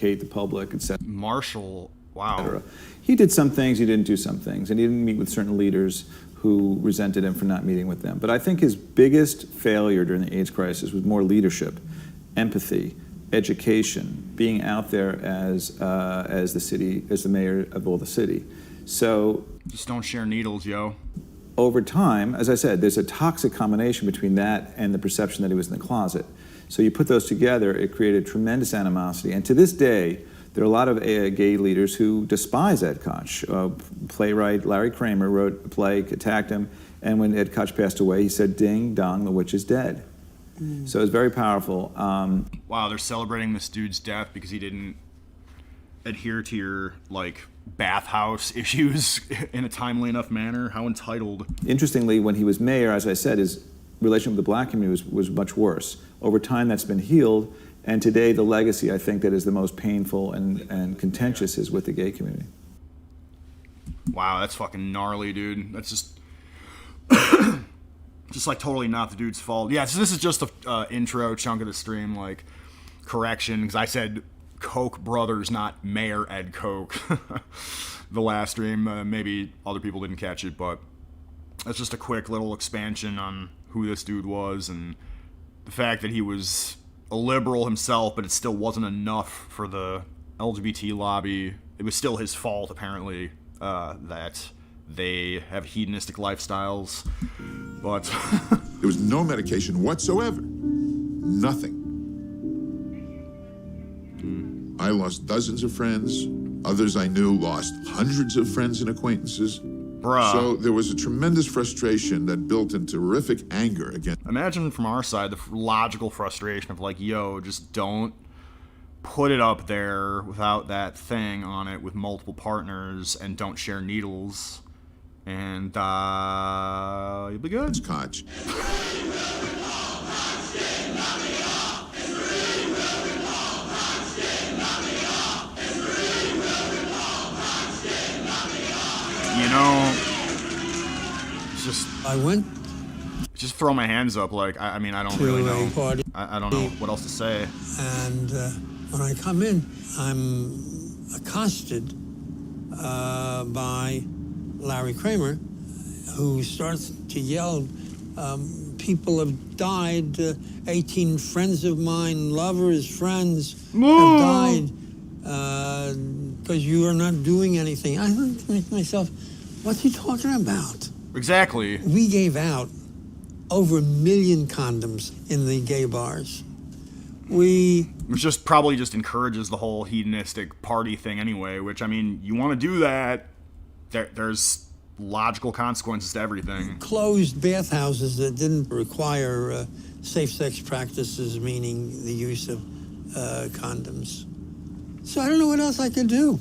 the public, etc. Marshall, wow. He did some things, he didn't do some things, and he didn't meet with certain leaders who resented him for not meeting with them. But I think his biggest failure during the AIDS crisis was more leadership, empathy, education, being out there as the mayor of the city. So just don't share needles, yo. Over time, as I said, there's a toxic combination between that and the perception that he was in the closet. So you put those together, it created tremendous animosity. And to this day, there are a lot of gay leaders who despise Ed Koch. Playwright Larry Kramer wrote a play, attacked him, and when Ed Koch passed away, he said, "Ding dong, the witch is dead." So it's very powerful. Wow, they're celebrating this dude's death because he didn't adhere to your, like, bathhouse issues in a timely enough manner. How entitled. Interestingly, when he was mayor, as I said, his relationship with the black community was much worse. Over time, that's been healed, and today the legacy, I think, that is the most painful and contentious is with the gay community. Wow, that's fucking gnarly, dude. That's just just like totally not the dude's fault. Yeah, so this is just a intro chunk of the stream, like, correction, because I said Koch brothers, not Mayor Ed Koch. The last stream, maybe other people didn't catch it, but that's just a quick little expansion on who this dude was and the fact that he was a liberal himself, but it still wasn't enough for the LGBT lobby. It was still his fault, apparently, that they have hedonistic lifestyles, but there was no medication whatsoever. Nothing. I lost dozens of friends. Others I knew lost hundreds of friends and acquaintances. Bruh. So there was a tremendous frustration that built in terrific anger against. Imagine from our side the logical frustration of like, yo, just don't put it up there without that thing on it with multiple partners, and don't share needles, and you'll be good. It's Koch. You know, it's just I went just throw my hands up. Like, I mean, I don't really know. Party. I don't know what else to say. And when I come in, I'm accosted by Larry Kramer, who starts to yell, people have died, 18 friends of mine, lovers, friends, have died because you are not doing anything. I think to myself, what's he talking about? Exactly. We gave out over 1 million condoms in the gay bars. Which just probably just encourages the whole hedonistic party thing anyway, which, I mean, you want to do that, there's logical consequences to everything. Closed bathhouses that didn't require safe sex practices, meaning the use of condoms. So I don't know what else I could do.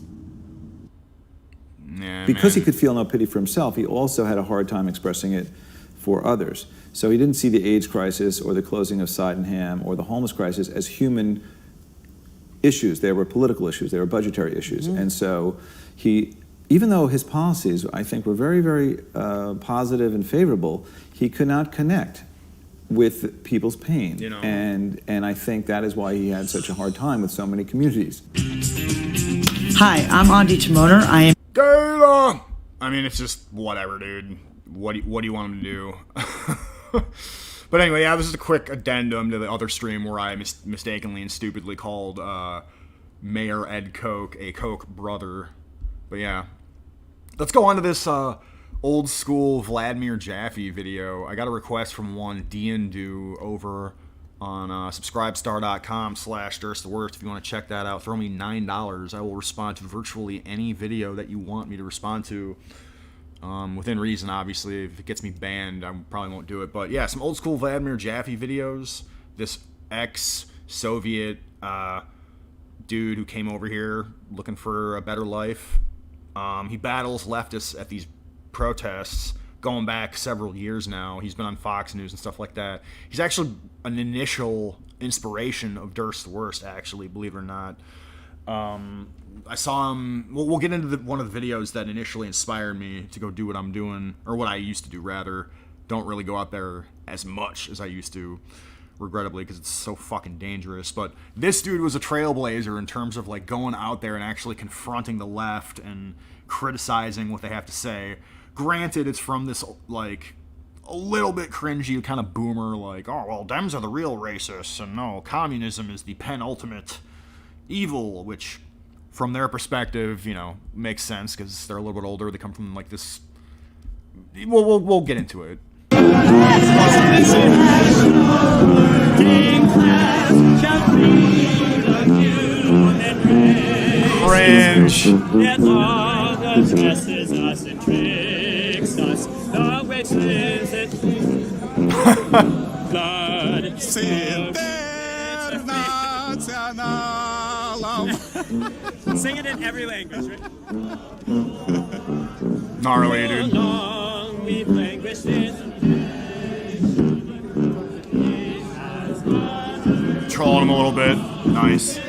Yeah, because man. he could feel no pity for himself, he also had a hard time expressing it for others. So he didn't see the AIDS crisis or the closing of Sydenham or the homeless crisis as human issues. They were political issues, they were budgetary issues. And so he, even though his policies, I think, were very, very positive and favorable, he could not connect with people's pain. You know. And I think that is why he had such a hard time with so many communities. Hi, I'm Andi Chimoner. I am Gator! I mean, it's just whatever, dude. What do you want him to do? But anyway, yeah, this is a quick addendum to the other stream where I mistakenly and stupidly called Mayor Ed Koch a Koch brother. But yeah, let's go on to this old school Vladmir Jaffe video. I got a request from one Diandu over on subscribestar.com/DuerstTheWorst. If you want to check that out, throw me $9. I will respond to virtually any video that you want me to respond to. Within reason, obviously. If it gets me banned, I probably won't do it. But yeah, some old school Vladimir Jaffe videos. This ex-Soviet dude who came over here looking for a better life. He battles leftists at these protests going back several years now. He's been on Fox News and stuff like that. He's actually an initial inspiration of Duerstream, actually, believe it or not. I saw him. We'll get into one of the videos that initially inspired me to go do what I'm doing, or what I used to do, rather. Don't really go out there as much as I used to. regrettably, because it's so fucking dangerous. But this dude was a trailblazer in terms of like going out there and actually confronting the left and criticizing what they have to say. Granted, it's from this like a little bit cringy kind of boomer, like, oh well, Dems are the real racists, and no, communism is the penultimate evil, which from their perspective, you know, makes sense because they're a little bit older. They come from like this. We'll get into it. Cringe. That long oppresses us and tricks us. The which lives it. Blood. Sing it in every language, right? Gnarly, dude. Long we've languished in. Trolling him a little bit. Nice.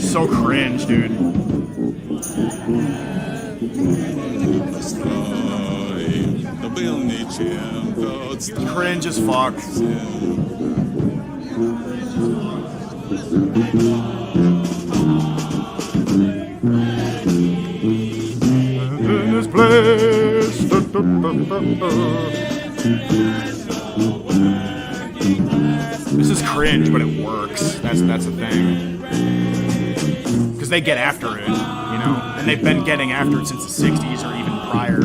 So cringe, dude. Cringe as fuck. In this place. This is cringe, but it works. That's the thing. Because they get after it, you know, and they've been getting after it since the 60s or even prior.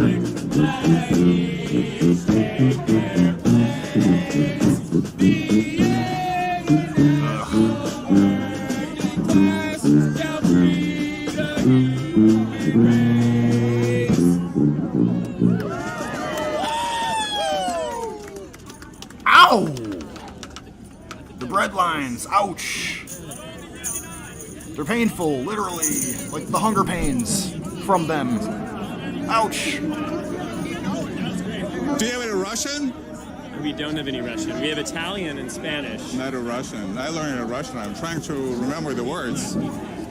Ow! The bread lines, ouch! They're painful, literally, like the hunger pains from them. Ouch! Do you have any Russian? We don't have any Russian. We have Italian and Spanish. Not a Russian. I learned a Russian. I'm trying to remember the words.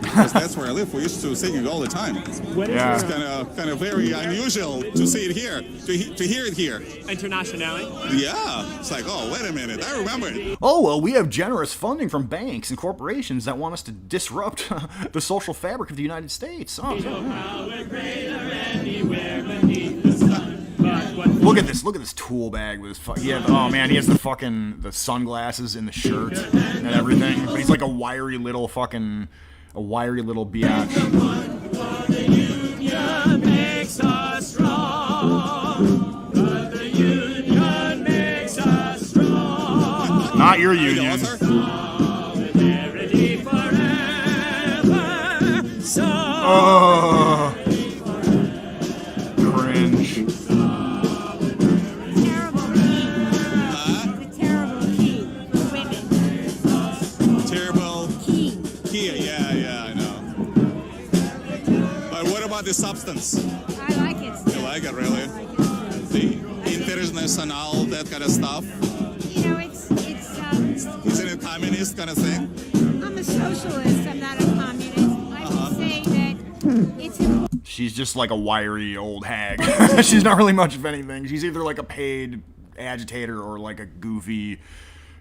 Because that's where I live. We used to sing it all the time. What is Yeah. It's kind of very unusual to see it here, to hear it here. internationality? Yeah. It's like, oh, wait a minute. I remember it. Oh, well, we have generous funding from banks and corporations that want us to disrupt the social fabric of the United States. Oh. Look at this tool bag with his he has the sunglasses and the shirt and everything. But he's like a wiry little biatch. Makes us strong, but the union makes us strong. Not your Are you the union. author? Solidarity forever. So Oh, cringe. Terrible. Kia, yeah, I know. But what about the substance? I like it. You like it, really? The international, that kind of stuff? You know, Isn't it communist kind of thing? I'm a socialist. I'm not a communist. I would say that it's She's just like a wiry old hag. She's not really much of anything. She's either like a paid agitator or like a goofy,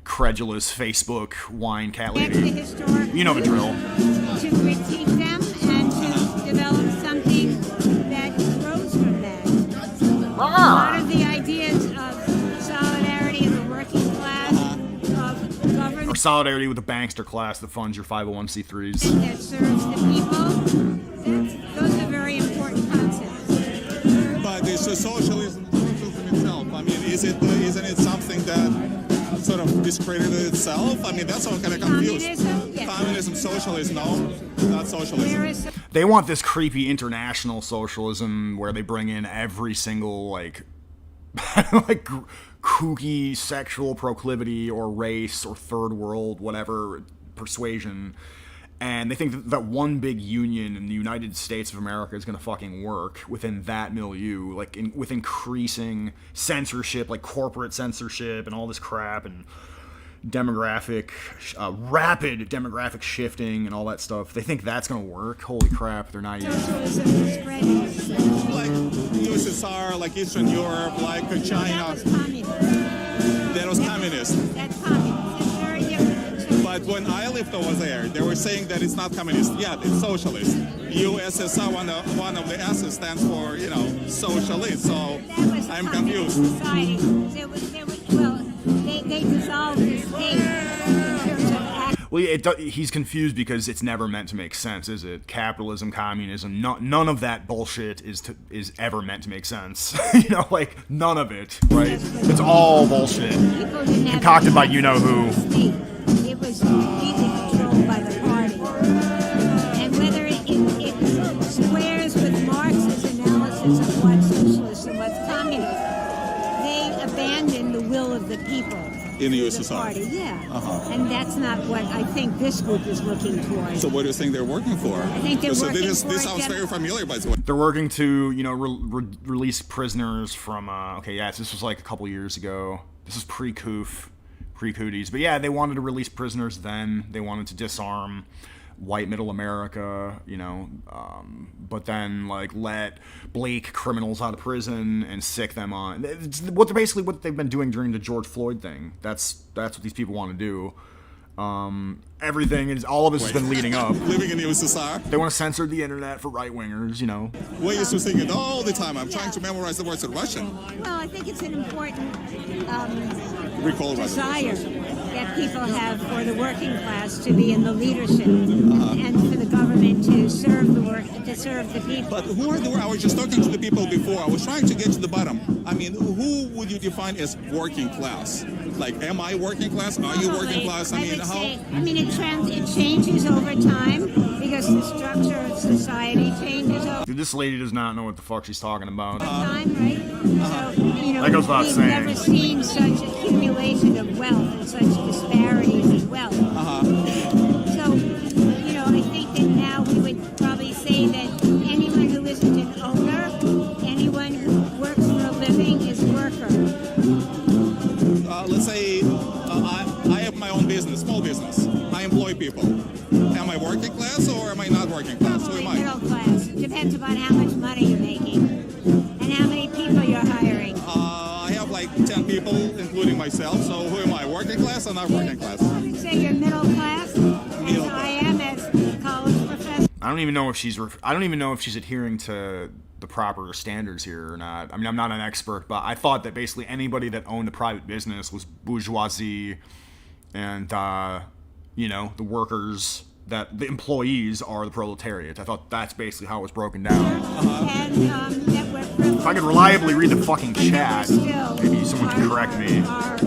credulous Facebook wine cat back to lady. historic. You know the drill. To critique them and to develop something that grows from that. A lot of the ideas of solidarity of the working class, of government Or solidarity with the bankster class that funds your 501c3s. that serves the people. Those are very important concepts. But it's a socialism itself. I mean, isn't it something that sort of discredited itself? I mean, that's all kind of confused. Communism? Yes. Communism, socialism, no, not socialism. There is They want this creepy international socialism where they bring in every single like kooky sexual proclivity or race or third world whatever persuasion, and they think that one big union in the United States of America is going to fucking work within that milieu, like with increasing censorship, like corporate censorship and all this crap. And rapid demographic shifting and all that stuff. They think that's going to work. Holy crap, they're naive. Socialism is spreading. Like USSR, like Eastern Europe, like That China. was communism. That was communist. That's communism. It's very different. But when I lived over there, they were saying that it's not communist. Yeah, it's socialist. USSR, one of the S's stands for, socialist. So That was I'm communist confused. society. They dissolved the state in terms of act. Well, he's confused because it's never meant to make sense, is it? Capitalism, communism, none of that bullshit is ever meant to make sense. None of it, right? It's all bullshit. People didn't have Concocted by access you-know-who. to the state. It was completely controlled by the party. And whether it squares with Marx's analysis of what's socialist and what's communist, they abandoned the will of the people. In the The USSR. party, yeah. And that's not what I think this group is looking towards. So what do you think they're working for? I think they're so working this for this sounds very familiar, by the way. They're working to, release prisoners from, this was like a couple years ago. This is pre-Coof, pre-Cooties. But yeah, they wanted to release prisoners then. They wanted to disarm white middle America, but then let Blake criminals out of prison and sick them on. It's what they've been doing during the George Floyd thing. That's what these people want to do. All of this has been leading up. Living in the USSR. They want to censor the internet for right wingers, We used to sing it all the time. I'm trying to memorize the words in Russian. Well, I think it's an important Recall Russian. desire that people have for the working class to be in the leadership and for the government to serve the people. But who are I was just talking to the people before. I was trying to get to the bottom. I mean, who would you define as working class? Like, am I working class? Are you working class? I mean, would how? say, it changes over time because the structure of society changes over Dude, this lady does not know what the fuck she's talking about. time, right? So, That goes without we've saying. never seen such accumulation of wealth and such disparities in wealth. So, I think that now we would probably say that anyone who isn't an owner, anyone who works for a living is a worker. Let's say I have my own business, small business. I employ people. Am I working class or am I not working class? Who Probably am I? middle class. Depends upon how much money you're making and how many people you're hiring. I have like 10 people, including myself. So who am I? Working class or not working class? I would say you're middle class, as I am as a college professor. I don't even know if she's adhering to the proper standards here or not. I mean, I'm not an expert, but I thought that basically anybody that owned a private business was bourgeoisie, and the workers, that the employees are the proletariat. I thought that's basically how it was broken down. And that we're privileged. If I could reliably read the fucking And chat, still, maybe someone could correct me. Our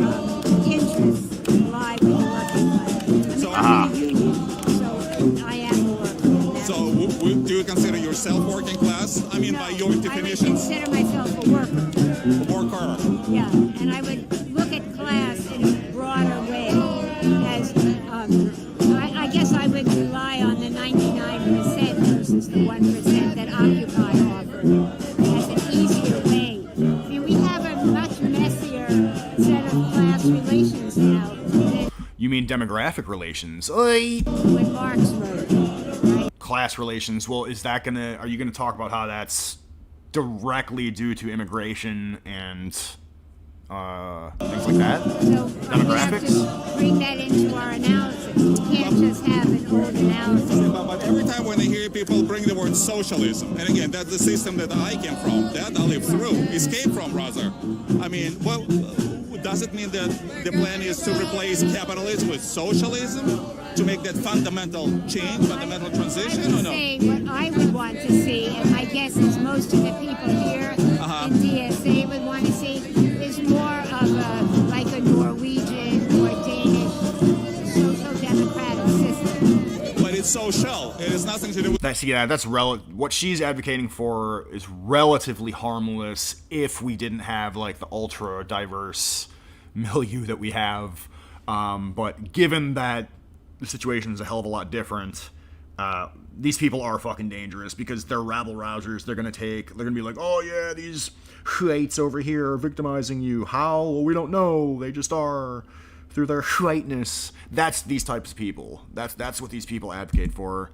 interests lie with the working class. I'm in a union, so I am a worker. So do you consider yourself working class? I mean, by your I would definitions, consider myself a worker. worker. Yeah, and I would look at class in a broader way. As I guess I would rely on the 99% versus the 1% that Occupy offered as an easier way. I mean, we have a much messier set of class relations now than You mean demographic relations? Oi! when Marx wrote, right? Class relations. Well, are you gonna talk about how that's directly due to immigration and things like that? So we have to bring that into our analysis. We can't just have an old analysis. But every time when I hear people bring the word socialism, and again, that's the system that I came from, that I lived through, escaped from rather. I mean, well, does it mean that the plan is to replace capitalism with socialism? To make that fundamental change, fundamental transition, I or would no? say what I would want to see, and my guess is most of the people here in DSA would want to see, is more of like a Norwegian or Danish social democratic system. But it's social. It has nothing to do with. That's what she's advocating for is relatively harmless if we didn't have like the ultra diverse milieu that we have. But given that the situation is a hell of a lot different, these people are fucking dangerous because they're rabble rousers. They're gonna be like, oh yeah, these hates over here are victimizing you. How? Well, we don't know. They just are. through their whiteness. That's these types of people. That's what these people advocate for.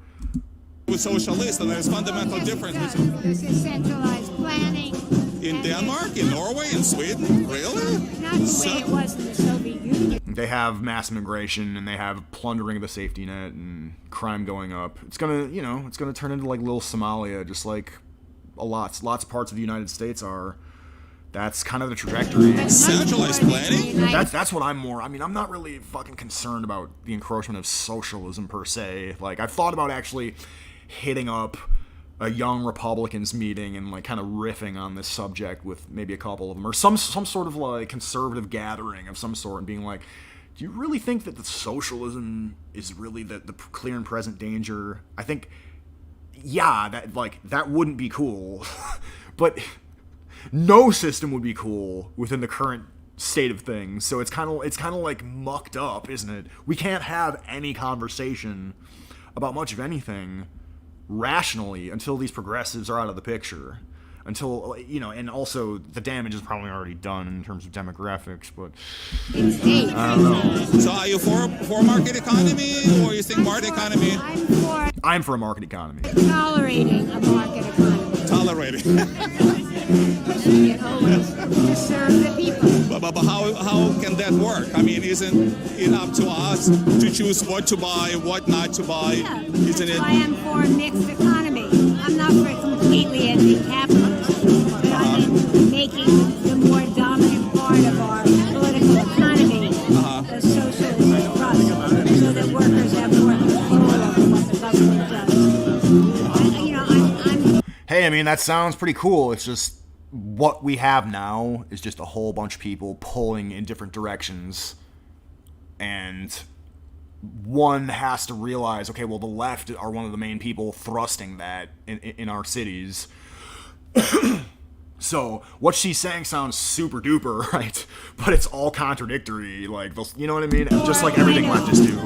With socialists, and there's fundamental difference between This is centralized planning. in Denmark, in Norway, in Sweden. Really? Not the way it was in the Soviet Union. They have mass immigration and they have plundering of the safety net and crime going up. It's gonna, it's gonna turn into like little Somalia, just like lots of parts of the United States are. That's kind of the trajectory. Centralized planning? That's what I'm more. I mean, I'm not really fucking concerned about the encroachment of socialism per se. Like, I've thought about actually hitting up a young Republicans meeting and like kind of riffing on this subject with maybe a couple of them, or some sort of like conservative gathering of some sort, and being like, do you really think that the socialism is really the clear and present danger? I think, yeah, that wouldn't be cool, but no system would be cool within the current state of things. So it's kind of like mucked up, isn't it? We can't have any conversation about much of anything rationally until these progressives are out of the picture. Until, and also the damage is probably already done in terms of demographics, but I don't know. So are you for market economy, or you think market economy? I'm for a market economy. Tolerating a market economy. Tolerating. To serve the people. But how can that work? I mean, isn't it up to us to choose what to buy, what not to buy? Yeah, Isn't that's it? why I'm for a mixed economy. I'm not for a completely anti-capitalist, but I'm in making the more dominant part of our political economy a socialist process, so that workers have more control over what the government does. Hey, I mean, that sounds pretty cool. It's just what we have now is just a whole bunch of people pulling in different directions, and one has to realize, okay, well, the left are one of the main people thrusting that in our cities. So what she's saying sounds super duper, right? But it's all contradictory, like, you know what I mean? Just like everything leftists do.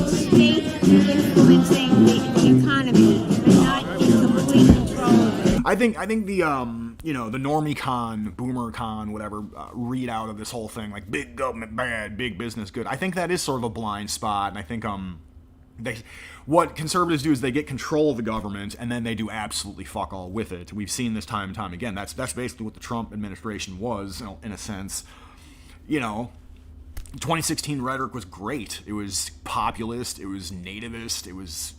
State influencing the economy, but not in complete control of it. I think the the normie-con, boomer-con, whatever, readout of this whole thing, like big government bad, big business good, I think that is sort of a blind spot, and I think what conservatives do is they get control of the government and then they do absolutely fuck all with it. We've seen this time and time again. That's basically what the Trump administration was, in a sense. 2016 rhetoric was great. It was populist, it was nativist, it was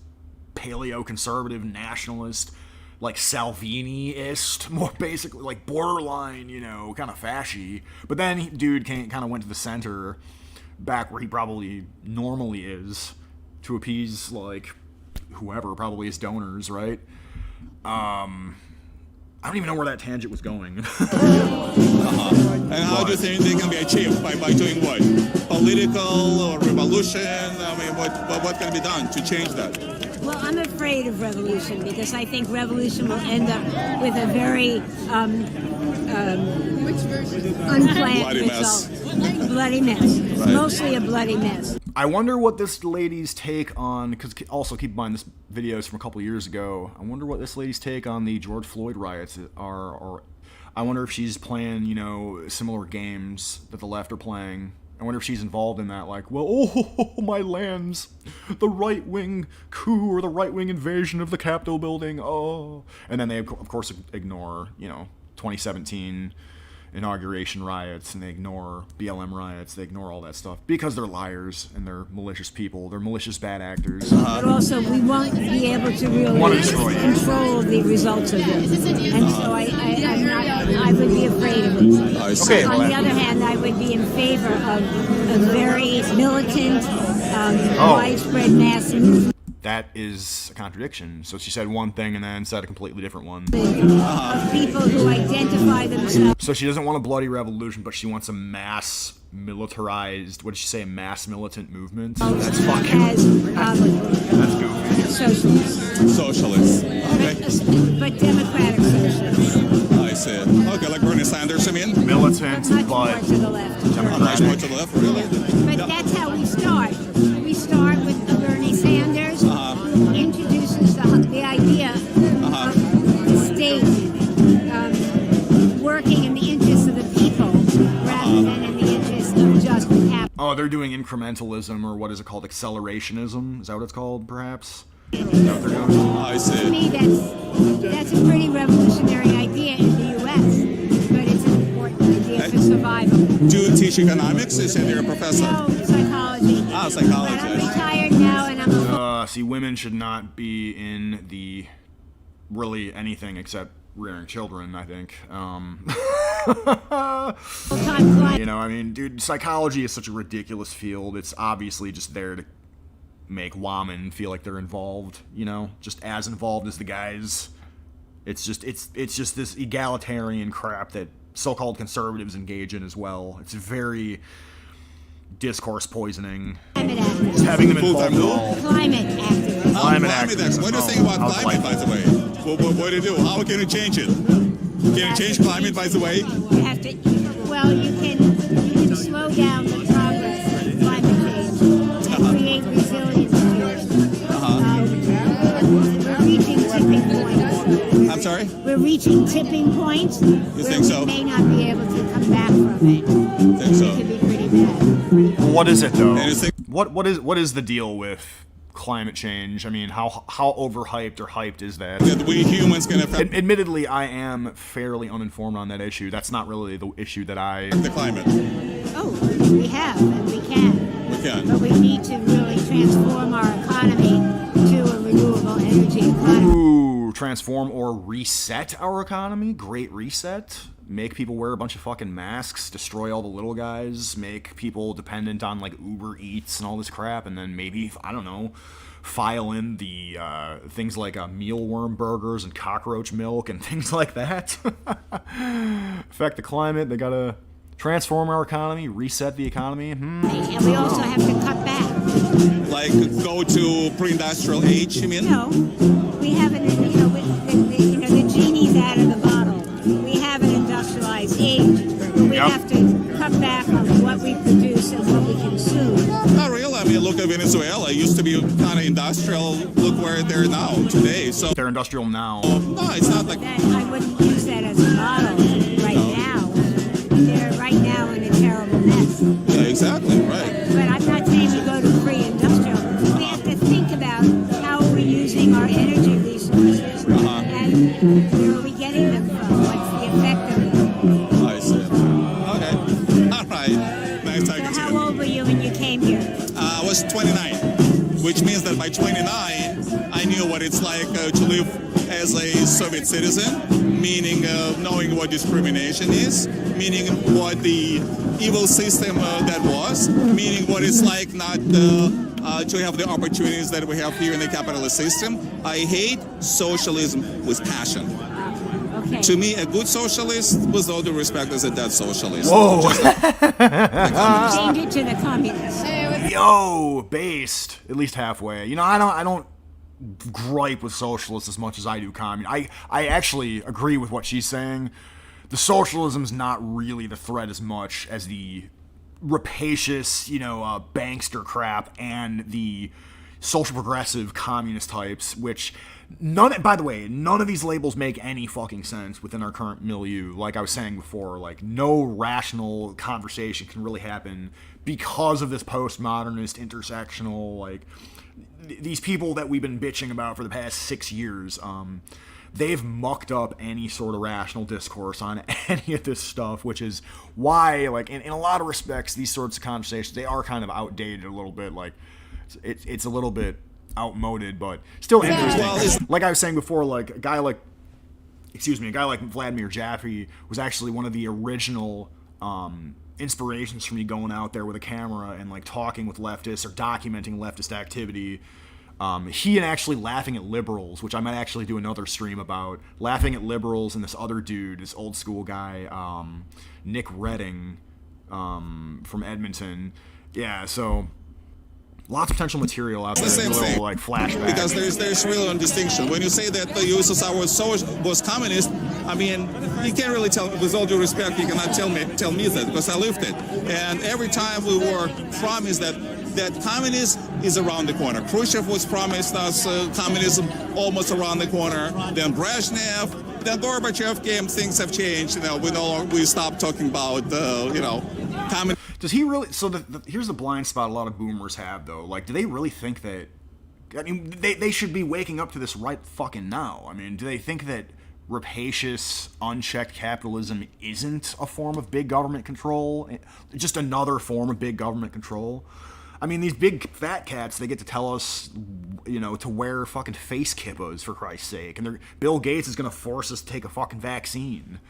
paleo-conservative, nationalist, like Salvini-ist, more basically, like borderline, kind of fashy. But then dude kind of went to the center, back where he probably normally is, to appease, like, whoever, probably his donors, right? I don't even know where that tangent was going. And how do you think they can be achieved? By doing what? Political or revolution? I mean, what can be done to change that? Well, I'm afraid of revolution because I think revolution will end up with a very unplanned Bloody mess. result. Bloody mess. Right. Mostly a bloody mess. I wonder what this lady's take on, because also keep in mind this video is from a couple years ago. I wonder what this lady's take on the George Floyd riots are, or I wonder if she's playing, similar games that the left are playing. I wonder if she's involved in that, like, well, oh, my lands, the right-wing coup or the right-wing invasion of the Capitol building, oh. And then they, of course, ignore, 2017 inauguration riots, and they ignore BLM riots, they ignore all that stuff, because they're liars, and they're malicious people, they're malicious bad actors. But also, we won't be able to really control the results of it. And so I would be afraid of it. Okay, On the other hand, I would be in favor of a very militant, widespread mass movement. That is a contradiction. So she said one thing and then said a completely different one. Of people who identify themselves. So she doesn't want a bloody revolution, but she wants a mass militarized, what did she say, mass militant movement? That's fucking... that's goofy. Socialists. Okay. But democratic socialists. I see. Okay, like Bernie Sanders, you mean? Militant, Much but more to the left. Much more to the left, really? But that's how we start. We start with Bernie Sanders, who introduces the idea of the state working in the interests of the people rather than in the interests of just they're doing incrementalism, or what is it called? Accelerationism? Is that what it's called, perhaps? Is that what they're doing? I To see. me, that's a pretty revolutionary idea in the U.S., but it's an important idea for survival. Do you teach economics? You said you're a professor. No, psychology. Ah, psychology. But I'm retired now, and I'm a See, women should not be in the really anything except rearing children, I think. full-time client. You know, I mean, dude, psychology is such a ridiculous field. It's obviously just there to make women feel like they're involved, you know, just as involved as the guys. It's just this egalitarian crap that so-called conservatives engage in as well. It's very discourse poisoning. Climate activist. Just having them Full-time involved in all. Climate activist. Climate Climate activism. What do you think about How climate, by delightful. the way? What do you do? How can you change it? Can you change climate, by the way? You have to. Well, you can slow down the progress of climate change and create resilience to it. We're reaching tipping points. I'm sorry? We're reaching tipping points where think so? we may not be able to come back from it. Think so? It could be pretty bad. What is it though? And you think- What is the deal with climate change? I mean, how overhyped or hyped is that? That we humans can affect Admittedly, I am fairly uninformed on that issue. That's not really the issue that I. the climate. Oh, we have and we can. We can. But we need to really transform our economy to a renewable energy economy. Ooh, transform or reset our economy? Great reset? Make people wear a bunch of fucking masks, destroy all the little guys, make people dependent on like Uber Eats and all this crap, and then maybe, I don't know, file in the things like mealworm burgers and cockroach milk and things like that. Affect the climate. They gotta transform our economy, reset the economy. And we also have to cut back. Like go to pre-industrial age, you mean? No, we haven't, the genie's out of the bottle. We have an industrialized age, but we Yep. have to cut back on what we produce and what we consume. Not really. I mean, look at Venezuela. It used to be kind of industrial. Look where they're now today. So They're industrial now. no, it's not like That, I wouldn't use that as a model right now. They're right now in a terrible mess. yeah, exactly right. But I'm not saying we go to pre-industrial. We have to think about how are we using our energy resources and where are we getting them from? What's the effect of it? I see. Okay. All right. Nice talking So to how you. old were you when you came here? I was 29, which means that by 29, I knew what it's like to live as a Soviet citizen, meaning knowing what discrimination is, meaning what the evil system that was, meaning what it's like not to have the opportunities that we have here in the capitalist system. I hate socialism with passion. Okay. To me, a good socialist, with all due respect, is a dead socialist. Whoa! Change it to the communists. Yo, based at least halfway. You know, I don't gripe with socialists as much as I do communists. I actually agree with what she's saying. The socialism's not really the threat as much as the rapacious, bankster crap and the social progressive communist types, which by the way, none of these labels make any fucking sense within our current milieu. Like I was saying before, like no rational conversation can really happen because of this postmodernist intersectional, like these people that we've been bitching about for the past 6 years. They've mucked up any sort of rational discourse on any of this stuff, which is why, like, in a lot of respects, these sorts of conversations, they are kind of outdated a little bit. Like, it's a little bit outmoded, but still interesting. Well, like I was saying before, like, a guy like Vladimir Jaffe was actually one of the original inspirations for me going out there with a camera and, like, talking with leftists or documenting leftist activity. He and actually laughing at liberals, which I might actually do another stream about, laughing at liberals, and this other dude, this old school guy, Nick Redding, from Edmonton. Yeah, so lots of potential material out there. It's the same a little thing. like flashback. Because there's really a distinction. When you say that the USSR was communist, I mean, you can't really tell, with all due respect, you cannot tell me that, because I lived it. And every time we were promised that communism is around the corner. Khrushchev was promised us communism almost around the corner. Then Brezhnev, then Gorbachev came, things have changed. We stopped talking about, Does he really? So here's the blind spot a lot of boomers have, though. Like, do they really think that? I mean, they should be waking up to this right fucking now. I mean, do they think that rapacious, unchecked capitalism isn't a form of big government control? Just another form of big government control? I mean, these big fat cats, they get to tell us, you know, to wear fucking face kippas, for Christ's sake. And Bill Gates is going to force us to take a fucking vaccine.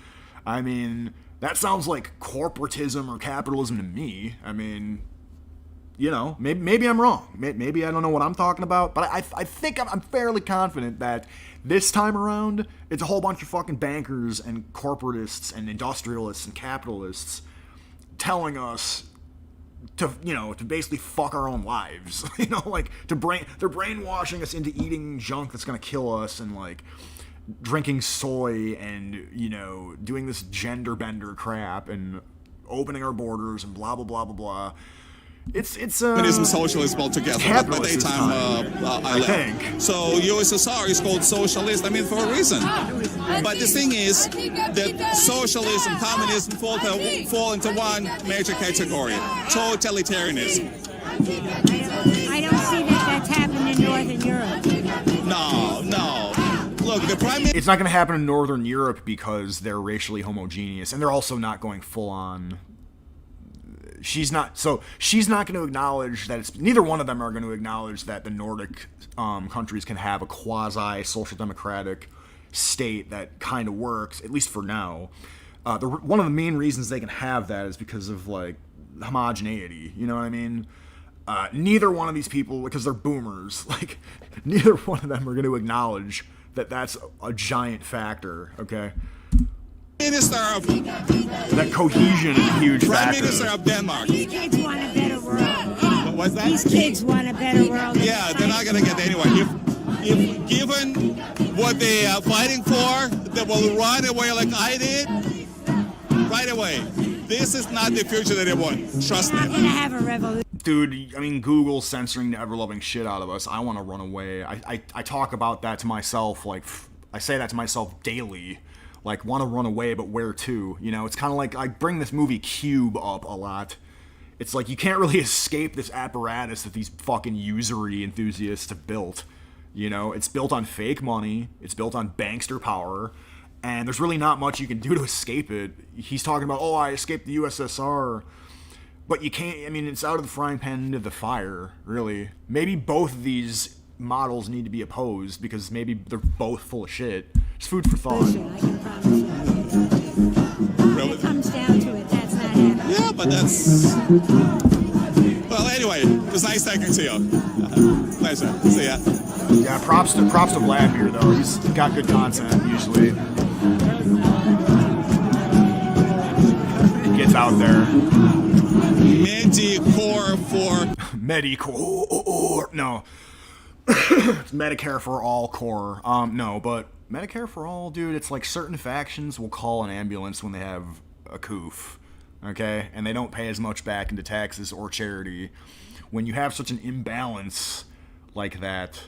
I mean, that sounds like corporatism or capitalism to me. I mean, you know, maybe I'm wrong. Maybe I don't know what I'm talking about. But I think I'm fairly confident that this time around, it's a whole bunch of fucking bankers and corporatists and industrialists and capitalists telling us to, you know, to basically fuck our own lives. You know, like, they're brainwashing us into eating junk that's gonna kill us, and like drinking soy, and, you know, doing this gender bender crap, and opening our borders, and blah blah blah blah blah. It's communism, socialism altogether. But by that time, I left. So USSR is called socialist. I mean, for a reason. But the thing is that socialism, communism fall into one major category: totalitarianism. I don't see that that's happened in Northern Europe. No. Look, the prime minister. It's not going to happen in Northern Europe because they're racially homogeneous, and they're also not going full on. She's not going to acknowledge that neither one of them are going to acknowledge that the Nordic countries can have a quasi social democratic state that kind of works, at least for now. One of the main reasons they can have that is because of like homogeneity. You know what I mean? Neither one of these people, because they're boomers, like neither one of them are going to acknowledge that that's a giant factor. Okay. Minister of that cohesion is a huge Prime factor. Minister of Denmark. These kids want a better world. What's that? These kids want a better world. Yeah, they're not gonna get anywhere. If given what they are fighting for, they will run away like I did. Right away. This is not the future that they want. Trust We're not me. gonna have a revolution. Dude, I mean, Google's censoring the ever-loving shit out of us. I want to run away. I talk about that to myself, like, I say that to myself daily. Like, want to run away, but where to? You know, it's kind of like, I bring this movie Cube up a lot. It's like, you can't really escape this apparatus that these fucking usury enthusiasts have built. You know, it's built on fake money, it's built on bankster power, and there's really not much you can do to escape it. He's talking about, oh, I escaped the USSR. But you can't, I mean, it's out of the frying pan into the fire, really. Maybe both of these models need to be opposed, because maybe they're both full of shit. It's food for thought. I can promise you. When it comes down to it, that's not happening. Yeah, but that's. Well, anyway, it was nice talking to you. Pleasure. See ya. Yeah, props to Vladmir, though. He's got good content, usually. He gets out there. Medicore for. Medicore. No. It's Medicare for all core. No, but Medicare for all, dude, it's like certain factions will call an ambulance when they have a coof, okay? And they don't pay as much back into taxes or charity. When you have such an imbalance like that,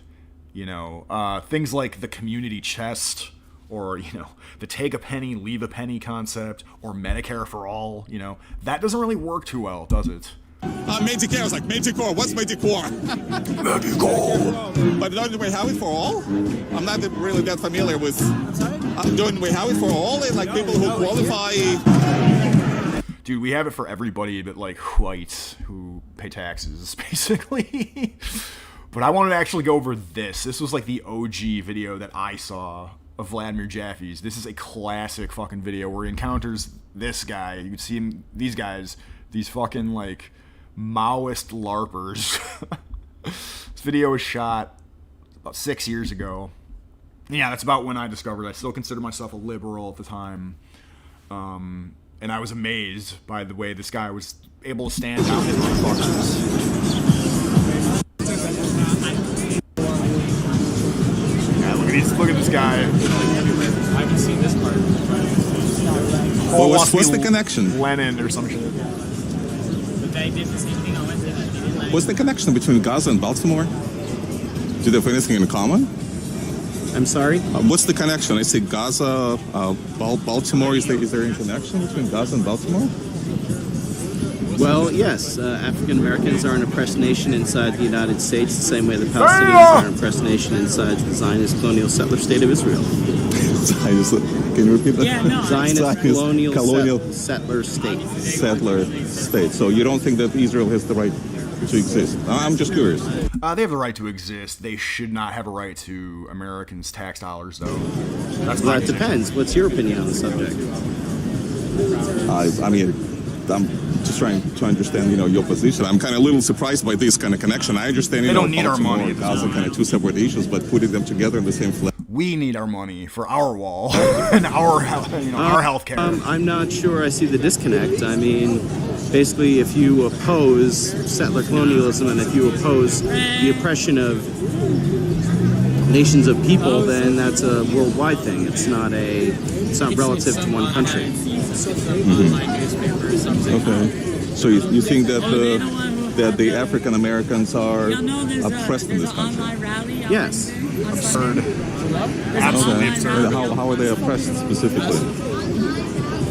you know, things like the community chest, or, you know, the take a penny, leave a penny concept, or Medicare for all, you know, that doesn't really work too well, does it? Medicare. I was like, Medicore. What's Medicore? Medicore. But don't we have it for all? I'm not really that familiar with. Don't we have it for all? It's like people who qualify. Dude, we have it for everybody but like whites who pay taxes, basically. But I wanted to actually go over this. This was like the OG video that I saw of Vladimir Jaffe's. This is a classic fucking video where he encounters this guy. You can see him, these guys, these fucking like Maoist LARPers. This video was shot about 6 years ago. Yeah, that's about when I discovered it. I still consider myself a liberal at the time. And I was amazed by the way this guy was able to stand out his motherfuckers. Yeah, look at this guy. I haven't seen this part. Well, what's the connection? Lenin or some shit. They did the same thing on Wednesday. What's the connection between Gaza and Baltimore? Do they have anything in common? I'm sorry? What's the connection? I say Gaza, Baltimore. Is there any connection between Gaza and Baltimore? Well, yes, African Americans are an oppressed nation inside the United States, the same way the Palestinians are an oppressed nation inside the Zionist colonial settler state of Israel. Zionist, can you repeat that? Yeah, no. Zionist colonial settler state. Settler state. So you don't think that Israel has the right to exist? I'm just curious. They have the right to exist. They should not have a right to Americans' tax dollars, though. That's Well, my it depends. What's your opinion on the subject? I mean, I'm just trying to understand, your position. I'm kind of a little surprised by this kind of connection. I understand, They don't need our Baltimore money. and Gaza kind of two separate issues, but putting them together in the same flag. We need our money for our wall and our health care. I'm not sure I see the disconnect. I mean, basically, if you oppose settler colonialism and if you oppose the oppression of nations of people, then that's a worldwide thing. It's not relative to one country. Okay. So you think that the African Americans are oppressed in this country? Yes. Absurd. Absolutely absurd. How are they oppressed specifically?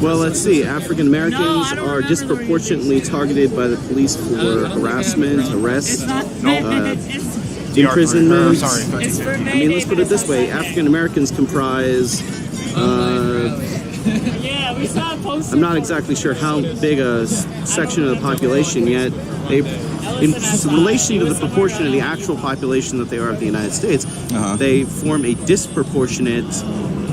Well, let's see. African Americans are disproportionately targeted by the police for harassment, arrest, imprisonment. I mean, let's put it this way. African Americans comprise I'm not exactly sure how big a section of the population yet. In relation to the proportion of the actual population that they are of the United States, they form a disproportionate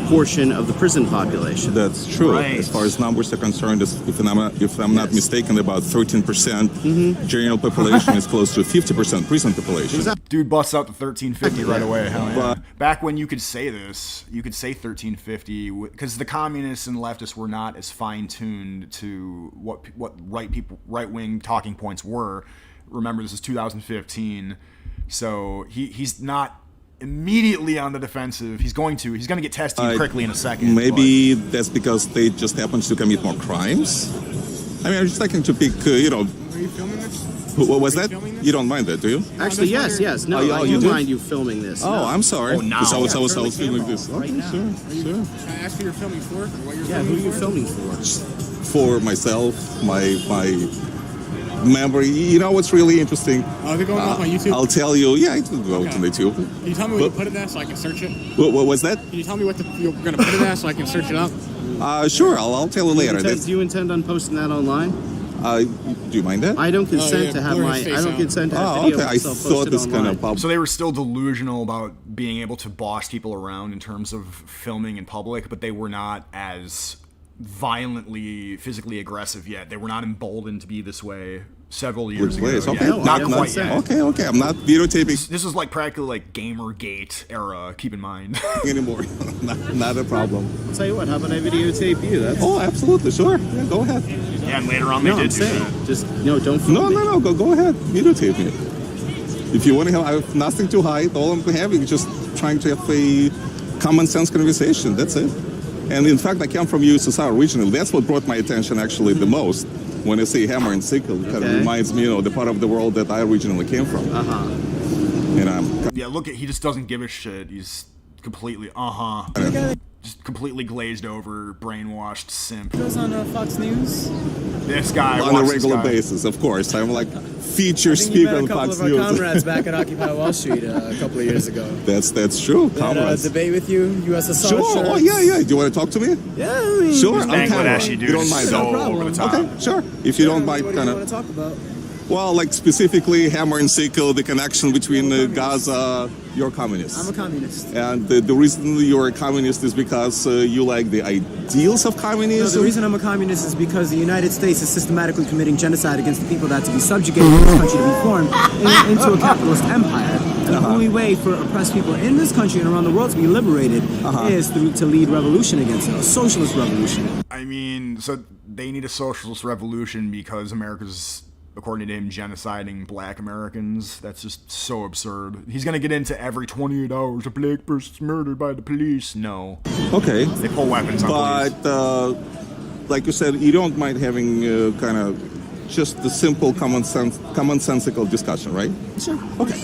portion of the prison population. That's true. Right. As far as numbers are concerned, if I'm not mistaken, about 13% general population is close to 50% prison population. Dude busts out the 1350 right away. Hell yeah. Back when you could say this, you could say 1350 because the communists and leftists were not as fine-tuned to what right-wing talking points were. Remember, this is 2015, so he's not immediately on the defensive. He's going to get tested quickly in a second. Maybe that's because they just happen to commit more crimes. I mean, I'm just liking to pick, Are you filming this? What was that? You don't mind that, do you? Actually, yes. No, I you do do? mind you filming this. Oh, I'm sorry. Oh, no. I was filming this. Right now. Sure. Can I ask who you're filming for? Or what you're Who are you filming filming for? For myself, my memory. You know what's really interesting? Oh, is it going off on YouTube? I'll tell you. Yeah, it will go to YouTube. Can you tell me what you put it there so I can search it? What was that? Can you tell me what you're going to put it there so I can search it up? Sure. I'll tell you later. Do you intend on posting that online? Do you mind that? I don't consent to have my. I don't consent to have video okay. I myself thought posted this online. kind of. So they were still delusional about being able to boss people around in terms of filming in public, but they were not as violently physically aggressive yet. They were not emboldened to be this way several years ago. Okay. Yeah, not quite yet. Okay. I'm not videotaping This is like practically like Gamergate era. Keep in mind. anymore. not a problem. I'll tell you what. How about I videotape you? Oh, absolutely. Sure. Yeah, go ahead. Yeah, and later on they did I'm do saying, that. just don't film me. No. Go ahead. Videotape me. If you want to have, I have nothing to hide. All I'm having is just trying to have a common sense conversation. That's it. And in fact, I come from USSR originally. That's what brought my attention actually the most. When I say hammer and sickle, it kind of reminds me, the part of the world that I originally came from. Yeah, look at he just doesn't give a shit. He's completely just completely glazed over, brainwashed simp. Goes on Fox News. This guy on a regular basis, of course. I'm like feature speaker on Fox News. A couple of our comrades back at Occupy Wall Street a couple of years ago. That's true. Had a debate with you, USSR. Sure. Shirts. Oh yeah. Do you want to talk to me? Yeah, I mean, sure. Bangladeshi dude. You don't mind So that? over the top. Okay, sure. If you don't mind, what do you want to talk about? Well, like specifically hammer and sickle, the connection between Gaza. You're a communist. I'm a communist. And the reason you're a communist is because you like the ideals of communism? No, the reason I'm a communist is because the United States is systematically committing genocide against the people that to be subjugated in this country to be formed into a capitalist empire. And the only way for oppressed people in this country and around the world to be liberated is to lead revolution against it, a socialist revolution. I mean, so they need a socialist revolution because America's, according to him, genociding black Americans. That's just so absurd. He's going to get into every 28 hours a black person's murdered by the police. No. Okay. They pull weapons on police. But, like you said, you don't mind having kind of just the simple commonsensical discussion, right? Sure. Okay.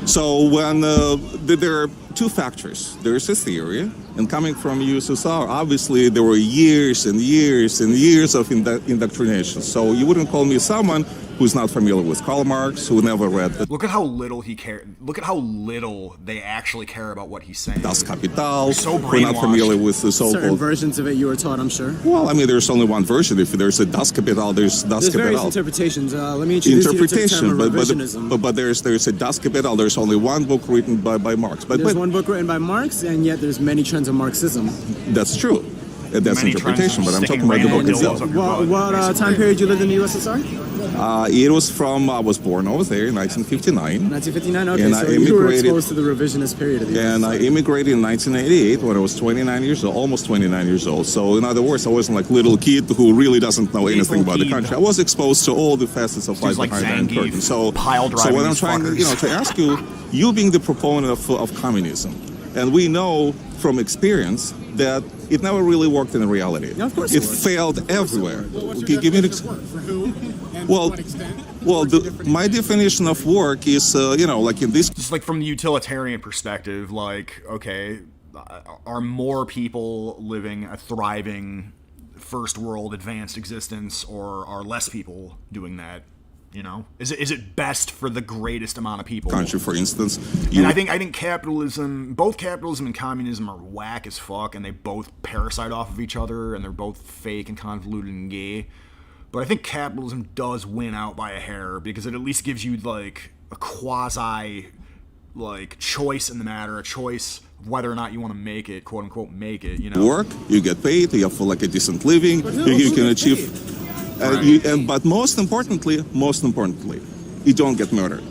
So when there are two factors. There's a theory, and coming from USSR, obviously there were years and years and years of indoctrination. So you wouldn't call me someone who's not familiar with Karl Marx, who never read the Look at how little he cares. Look at how little they actually care about what he's saying. Das Kapital. So We're not familiar with the Certain so-called. versions of it you were taught, I'm sure. Well, I mean, there's only one version. If there's a Das Kapital, there's Das There's various Kapital. interpretations. Let me introduce you to the term of revisionism. but there's a Das Kapital. There's only one book written by Marx. There's one book written by Marx, and yet there's many trends of Marxism. That's true. That's Many interpretation, trends but I'm sticking talking about the book random itself. dildos up your butt, What time period you lived in the USSR? It was from, I was born over there in 1959. 1959? Okay, And so I you were immigrated- exposed to the revisionist period of the And I USSR. immigrated in 1988 when I was 29 years old, almost 29 years old. So in other words, I wasn't like little kid who really doesn't know anything about the country. I was exposed to all the facets of life like behind the Iron Zangief, Curtain. So pile driving what I'm these trying fuckers. to ask you being the proponent of communism, and we know from experience that it never really worked in reality. Yeah, of course it it worked. failed everywhere. What's Okay, your give me an definition of work? For who and Well, to what extent? well, my definition of work is, like in this. Just like from the utilitarian perspective, like, okay, are more people living a thriving first world advanced existence, or are less people doing that? You know, is it best for the greatest amount of people? Country, for instance. And I think capitalism, both capitalism and communism, are whack as fuck, and they both parasite off of each other, and they're both fake and convoluted and gay. But I think capitalism does win out by a hair, because it at least gives you like a quasi like choice in the matter, a choice of whether or not you want to make it, quote unquote, make it. You know, work, you get paid, you have like a decent living, you can achieve. But most importantly, you don't get murdered.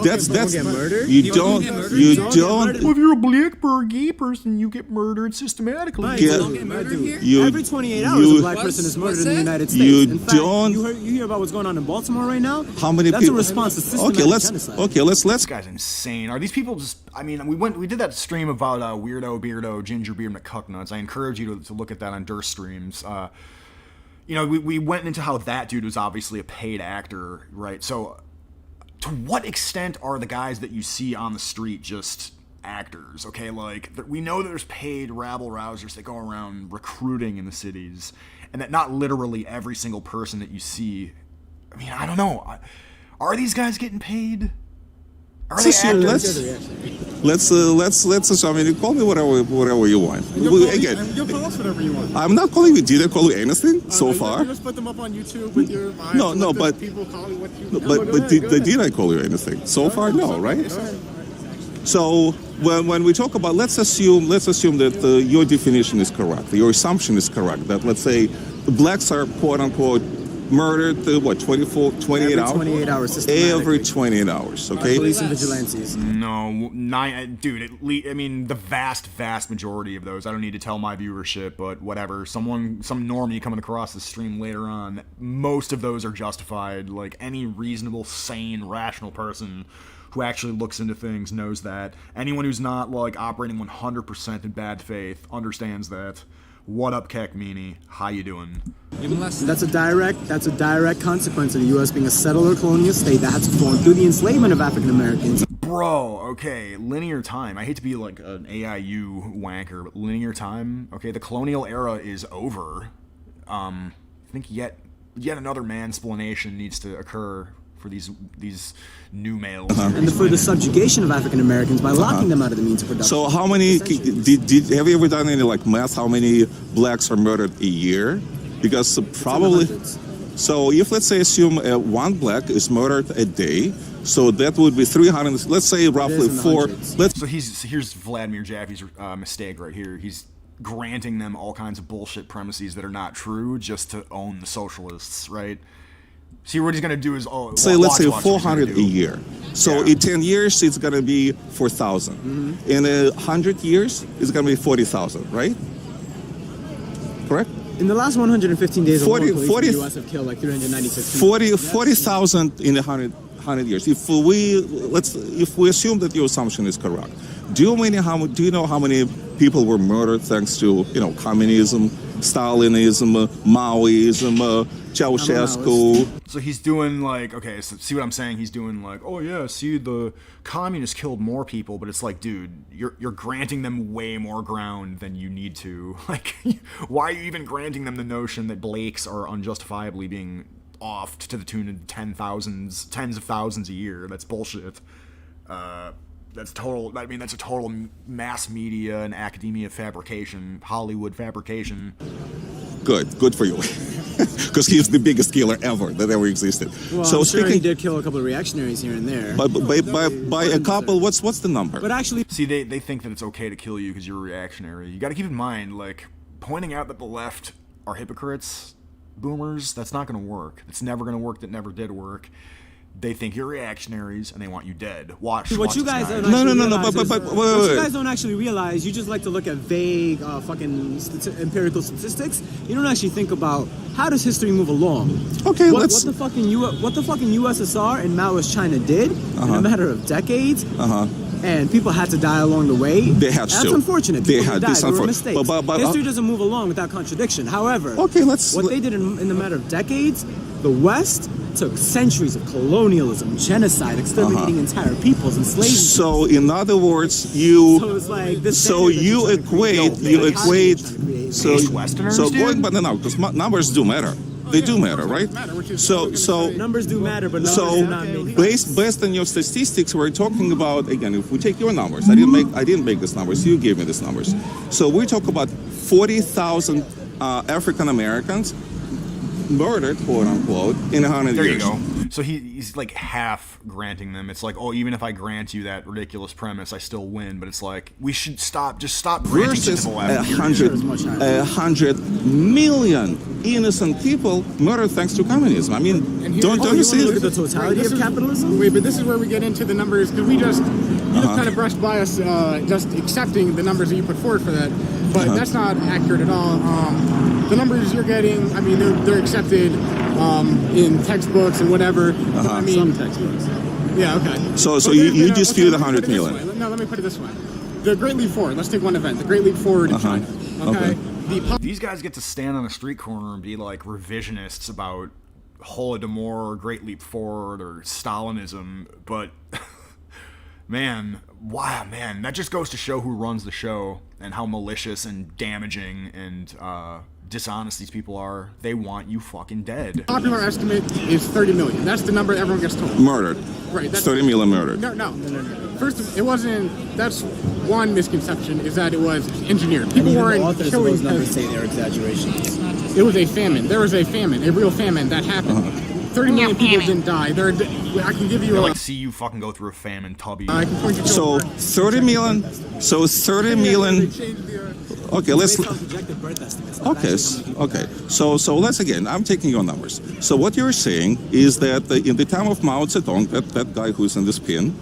That's get murdered? you People don't get murdered? you People get don't. murdered? well, if you're a black or gay person, you get murdered systematically. Right, Get- so dude, you- every 28 hours you- a black person is murdered in the United States. You in fact, don't- You hear about what's going on in Baltimore right now? How many That's people? a response to systematic genocide. Let's This guy's insane. Are these people just? I mean, we did that stream about weirdo, beardo, ginger beard McCucknuts. I encourage you to look at that on Duerstreams. We went into how that dude was obviously a paid actor, right? So, to what extent are the guys that you see on the street just actors? Okay, like we know that there's paid rabble rousers that go around recruiting in the cities, and that not literally every single person that you see. I mean, I don't know. Are these guys getting paid? Are they actors? Let's I mean, you call me whatever you want. Again, You'll call us whatever you want. I'm not calling you. Did I call you anything so far? You just put them up on YouTube with your eyes. No, and no, let the but- people call you what you. But did I call you anything so far? No, right? So when we talk about, let's assume that your definition is correct. Your assumption is correct. That let's say blacks are quote unquote murdered 28 hours? 28 hours systematically. Every 28 hours, okay? Police and vigilantes. No, dude. I mean, the vast majority of those. I don't need to tell my viewership, but whatever. Some normie coming across the stream later on. Most of those are justified. Like any reasonable, sane, rational person who actually looks into things knows that. Anyone who's not like operating 100% in bad faith understands that. What up, Kek Meanie? How you doing? That's a direct consequence of the U.S. being a settler colonial state that had to form through the enslavement of African Americans. Bro, okay, linear time. I hate to be like an AIU wanker, but linear time, okay, the colonial era is over. I think yet another mansplanation needs to occur for these new males. And for the subjugation of African Americans by locking them out of the means of production. So how many, have you ever done any like math, how many blacks are murdered a year? Because probably, so if let's say assume one black is murdered a day, so that would be 300, let's say roughly four. So here's Vladimir Jaffe's mistake right here. He's granting them all kinds of bullshit premises that are not true just to own the socialists, right? See, what he's going to do is, let's say 400 a year. So in 10 years, it's going to be 4,000. Mm-hmm. In 100 years, it's going to be 40,000, right? Correct? In the last 115 days, 40 in the U.S. have killed like 396 people. 40,000 in 100 years. If we assume that your assumption is correct, do you know how many people were murdered thanks to communism, Stalinism, Maoism, Ceausescu. So he's doing like, okay, so see what I'm saying? He's doing like, oh yeah, see, the communists killed more people, but it's like, dude, you're granting them way more ground than you need to. Like, why are you even granting them the notion that Blakes are unjustifiably being offed to the tune of tens of thousands a year? That's bullshit. That's total. I mean, that's a total mass media and academia fabrication, Hollywood fabrication. Good for you. Because he's the biggest killer ever that ever existed. Well, so I'm sure speaking, he did kill a couple of reactionaries here and there. But by a couple, what's the number? But actually, see, they think that it's okay to kill you because you're a reactionary. You got to keep in mind, like, pointing out that the left are hypocrites, boomers. That's not going to work. It's never going to work. That never did work. They think you're reactionaries and they want you dead. Watch. What you this guys guy. don't What you guys don't actually realize, you just like to look at vague, fucking empirical statistics. You don't actually think about how does history move along. Okay, what the fucking USSR and Maoist China did in a matter of decades. And people had to die along the way. They had That's to. unfortunate. They People had died. this There were unfortunate. mistakes. History doesn't move along without contradiction. However, what they did in the matter of decades, the West took centuries of colonialism, genocide, exterminating entire peoples, enslaving. So in other words, you equate. So going by the numbers, because numbers do matter. They do matter, right? So numbers do matter, but numbers do not make based on your statistics, we're talking about, again, if we take your numbers, I didn't make these numbers. You gave me these numbers. So we talk about 40,000 African Americans murdered, quote unquote, in 100 years. There you go. So he's like half granting them. It's like, oh, even if I grant you that ridiculous premise, I still win. But it's like, we should stop granting versus to the left. 100 million innocent people murdered thanks to communism. I mean, don't you see? Look at the totality of capitalism. Wait, but this is where we get into the numbers, because you just kind of brushed by us just accepting the numbers that you put forward for that, but that's not accurate at all. The numbers you're getting, I mean, they're accepted in textbooks and whatever. I mean, some textbooks. Yeah, okay. So you dispute 100 million. No, let me put it this way. The Great Leap Forward, let's take one event, the Great Leap Forward in China. Okay. These guys get to stand on a street corner and be like revisionists about Holodomor, Great Leap Forward, or Stalinism, but man, that just goes to show who runs the show and how malicious and damaging and dishonest these people are. They want you fucking dead. Popular estimate is 30 million. That's the number everyone gets told. Murdered. Right. That's 30 million murdered. No. First, it wasn't. That's one misconception, is that it was engineered. People weren't killing. Those numbers say they're exaggerations. It was a famine. There was a famine, a real famine that happened. 30 million people didn't die. I can give you see you fucking go through a famine, Tubby. I can point you to So 30 million. So 30 million. Okay, let's. Okay. So let's again. I'm taking your numbers. So what you're saying is that in the time of Mao Zedong, that guy who's in this pin,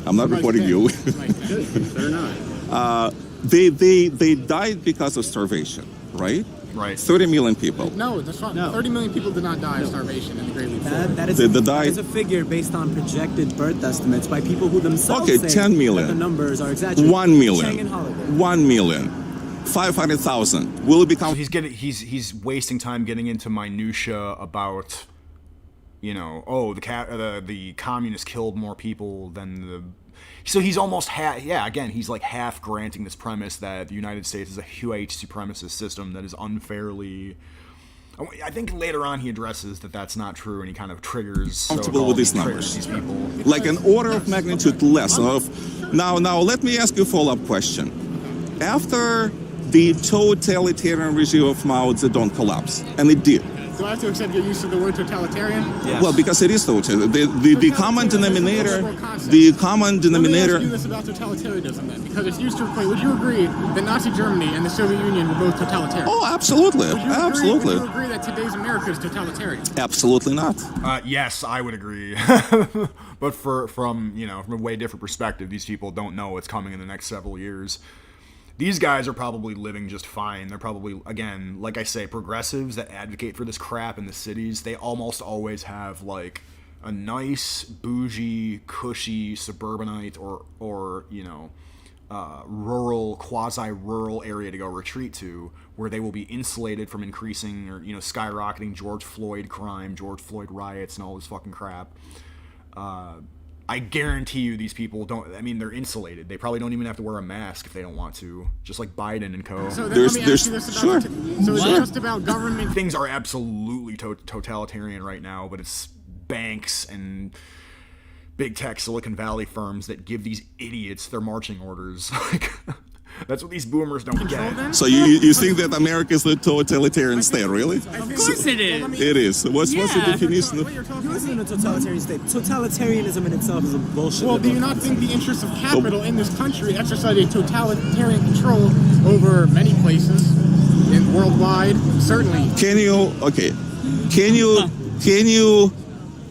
I'm not reporting you. They're not. They died because of starvation, right? Right. 30 million people. No, that's wrong. 30 million people did not die of starvation in the Great Leap Forward. That is a figure based on projected birth estimates by people who themselves say 10 million. Uh-huh. that the numbers are exaggerated. 1 million. Chang and Hollywood. 1 million. 500,000. Will it become? He's wasting time getting into minutia about, the communists killed more people than the. So he's almost he's like half granting this premise that the United States is a white supremacist system that is unfairly. I think later on he addresses that that's not true, and he kind of triggers. Comfortable with these numbers, like an order of magnitude less. Now, let me ask you a follow-up question. After the totalitarian regime of Mao Zedong collapsed, and it did. Do I have to accept your use of the word totalitarian? Yes. Well, because it is totalitarian. The common denominator. Let me ask you this about totalitarianism then, because it's used to equate. Would you agree that Nazi Germany and the Soviet Union were both totalitarian? Oh, absolutely, absolutely. Would you agree that today's America is totalitarian? Absolutely not. Yes, I would agree. But from a way different perspective, these people don't know what's coming in the next several years. These guys are probably living just fine. They're probably, again, like I say, progressives that advocate for this crap in the cities. They almost always have like a nice, bougie, cushy suburbanite or rural, quasi-rural area to go retreat to, where they will be insulated from increasing or, skyrocketing George Floyd crime, George Floyd riots, and all this fucking crap. I guarantee you these people they're insulated. They probably don't even have to wear a mask if they don't want to, just like Biden and co. So let me ask you this about so is it just about government? Things are absolutely totalitarian right now, but it's banks and big tech Silicon Valley firms that give these idiots their marching orders. Like, that's what these boomers don't get. So you think that America is a totalitarian state, really? Of course it is. It is. What's the definition of... Who isn't a totalitarian state? Totalitarianism in itself is a bullshit. Well, do you not think the interests of capital in this country exercise a totalitarian control over many places and worldwide? Certainly. Can you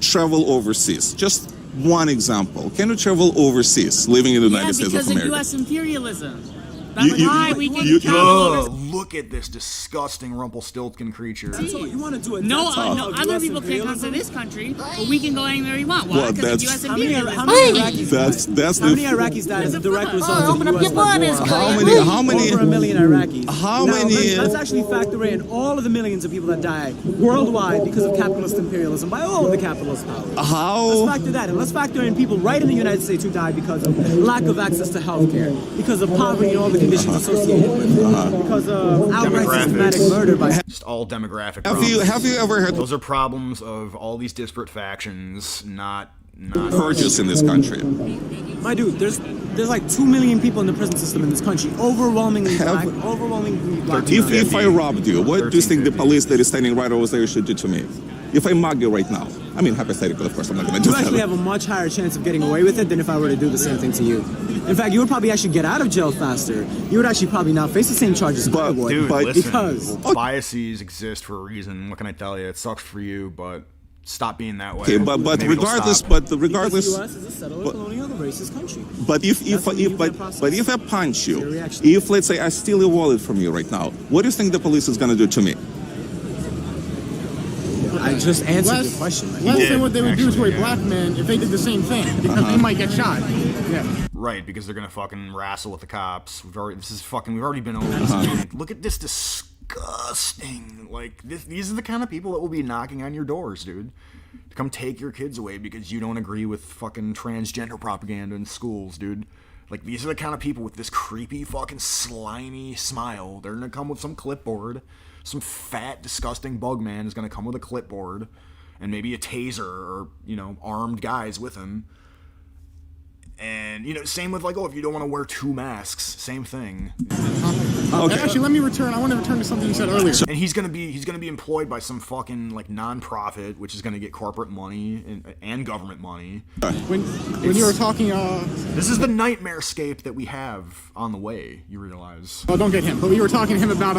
travel overseas? Just one example. Can you travel overseas, living in the United States of America? Because of U.S. imperialism. That's why we can travel. Look at this disgusting Rumpelstiltskin creature. You want to do it? No, other people can't come to this country, but we can go anywhere we want. Why? Well, Because of U.S. How many imperialism. Iraqis died as a direct result of the U.S. war? How many? Over 1 million Iraqis. How many? Let's actually factor in all of the millions of people that died worldwide because of capitalist imperialism by all of the capitalist powers. Let's factor that in. Let's factor in people right in the United States who died because of lack of access to health care, because of poverty and all the conditions associated with it, because of outright systematic murder by... Just all demographic Have you ever heard... Those are problems of all these disparate factions, not purchase in this country. My dude, there's like 2 million people in the prison system in this country, overwhelmingly black. If I robbed you, what do you think the police that is standing right over there should do to me? If I mug you right now, I mean hypothetical, of course, I'm not going to do that. You actually have a much higher chance of getting away with it than if I were to do the same thing to you. In fact, you would probably actually get out of jail faster. You would actually probably not face the same charges. But, dude, listen, because biases exist for a reason. What can I tell you? It sucks for you, but stop being that way. Okay, but regardless, because the U.S. is a settler colonial racist country. But if I punch you, if let's say I steal your wallet from you right now, what do you think the police is going to do to me? I just answered your question. Less than what they would do to a black man if they did the same thing, because they might get shot. Yeah. Right, because they're gonna fucking wrestle with the cops. We've already been over this. Look at this disgusting. Like these are the kind of people that will be knocking on your doors, dude. To come take your kids away because you don't agree with fucking transgender propaganda in schools, dude. Like, these are the kind of people with this creepy fucking slimy smile. They're gonna come with some clipboard. Some fat, disgusting bug man is gonna come with a clipboard and maybe a taser or, armed guys with him. And, same with like, if you don't want to wear 2 masks, same thing. Okay. Actually, let me return. I want to return to something you said earlier. And he's gonna be employed by some fucking like non-profit, which is gonna get corporate money and government money. When you were talking, this is the nightmare scape that we have on the way. You realize? Oh, don't get him. But we were talking to him about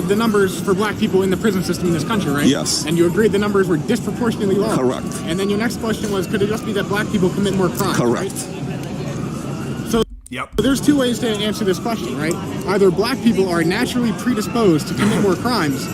the numbers for black people in the prison system in this country, right? Yes. And you agreed the numbers were disproportionately low. Correct. And then your next question was, could it just be that black people commit more crimes? Correct. Right? So there's 2 ways to answer this question, right? Either black people are naturally predisposed to commit more crimes,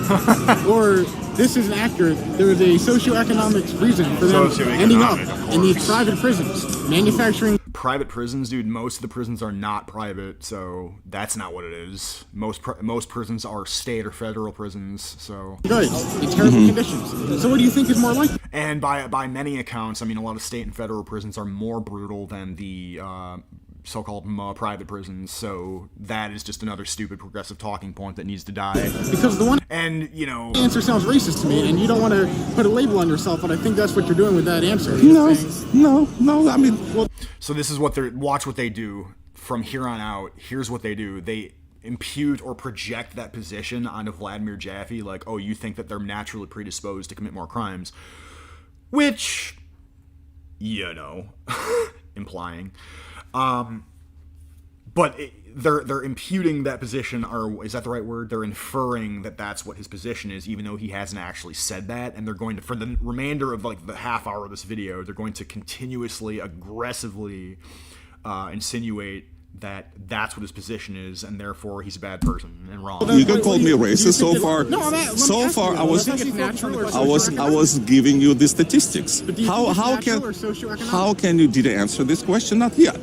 or this isn't accurate. There is a socioeconomic reason for them ending up in these private prisons, manufacturing. Private prisons, dude. Most of the prisons are not private, so that's not what it is. Most prisons are state or federal prisons, so. Good, in terrible conditions. So what do you think is more likely? And by many accounts, I mean a lot of state and federal prisons are more brutal than the so-called private prisons, so that is just another stupid progressive talking point that needs to die. Because the one answer sounds racist to me, and you don't want to put a label on yourself, but I think that's what you're doing with that answer. No, I mean... So this is watch what they do from here on out. Here's what they do. They impute or project that position onto Vladimir Jaffe, like, oh, you think that they're naturally predisposed to commit more crimes, which, implying. But they're imputing that position, or is that the right word? They're inferring that that's what his position is, even though he hasn't actually said that. And they're going to, for the remainder of like the half hour of this video, they're going to continuously, aggressively insinuate that that's what his position is, and therefore he's a bad person and wrong. You can call me racist. So far, I was giving you the statistics. How can you didn't answer this question? Not yet.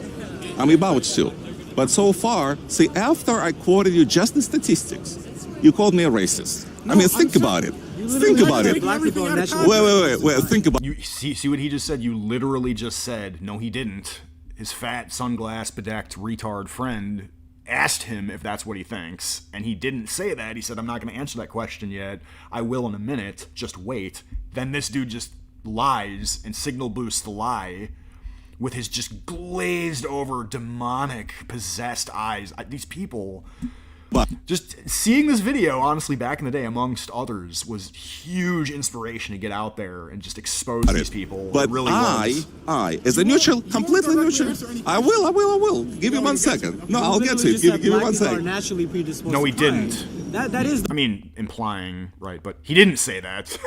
I'm about to. But so far, see, after I quoted you just the statistics, you called me a racist. I mean, think about it. Think about it. Wait. Think about it. You see what he just said? You literally just said, no, he didn't. His fat, sunglass, bedecked, retard friend asked him if that's what he thinks, and he didn't say that. He said, I'm not going to answer that question yet. I will in a minute. Just wait. Then this dude just lies and signal boosts the lie with his just glazed over, demonic, possessed eyes. These people... Just seeing this video, honestly, back in the day, amongst others, was huge inspiration to get out there and just expose these people. But it really was. as a neutral, completely neutral, I will. Give me 1 second. No, I'll get to it. Give me 1 second. No, he didn't. That is. I mean, implying, right? But he didn't say that.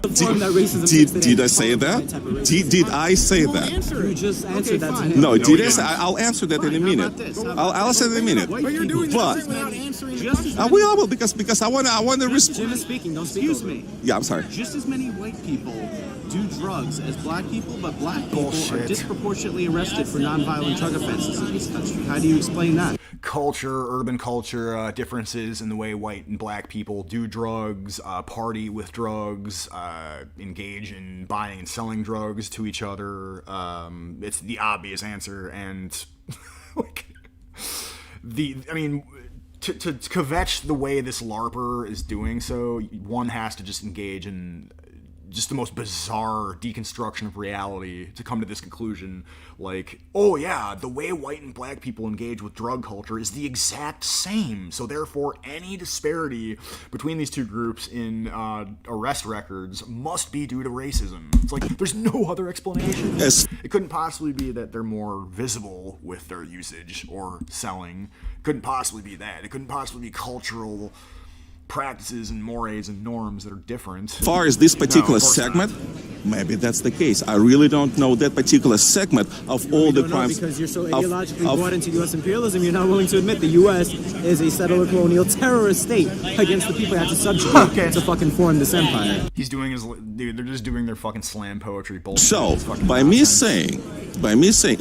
Did I say that? Did I say that? You just answered that to him. No, did I say? I'll answer that in a minute. I'll answer that in a minute. But you're doing this without answering. I will because I want to respond. Jim is speaking. Don't speak. Excuse me. Yeah, I'm sorry. Just as many white people do drugs as black people, but black people are disproportionately arrested for nonviolent drug offenses in this country. How do you explain that? Urban culture differences in the way white and black people do drugs, party with drugs, engage in buying and selling drugs to each other. It's the obvious answer, and to kvetch the way this LARPer is doing so, one has to just engage in just the most bizarre deconstruction of reality to come to this conclusion. Like, oh yeah, the way white and black people engage with drug culture is the exact same. So therefore, any disparity between these two groups in arrest records must be due to racism. It's like, there's no other explanation. Yes. It couldn't possibly be that they're more visible with their usage or selling. It couldn't possibly be that. It couldn't possibly be cultural practices and mores and norms that are different. As far as this particular segment, maybe that's the case. I really don't know that particular segment of all the crimes. Because you're so ideologically brought into U.S. imperialism, you're not willing to admit the U.S. is a settler colonial terrorist state against the people that have to subjugate to fucking form this empire. He's doing his, dude, they're just doing their fucking slam poetry bullshit. So, by me saying,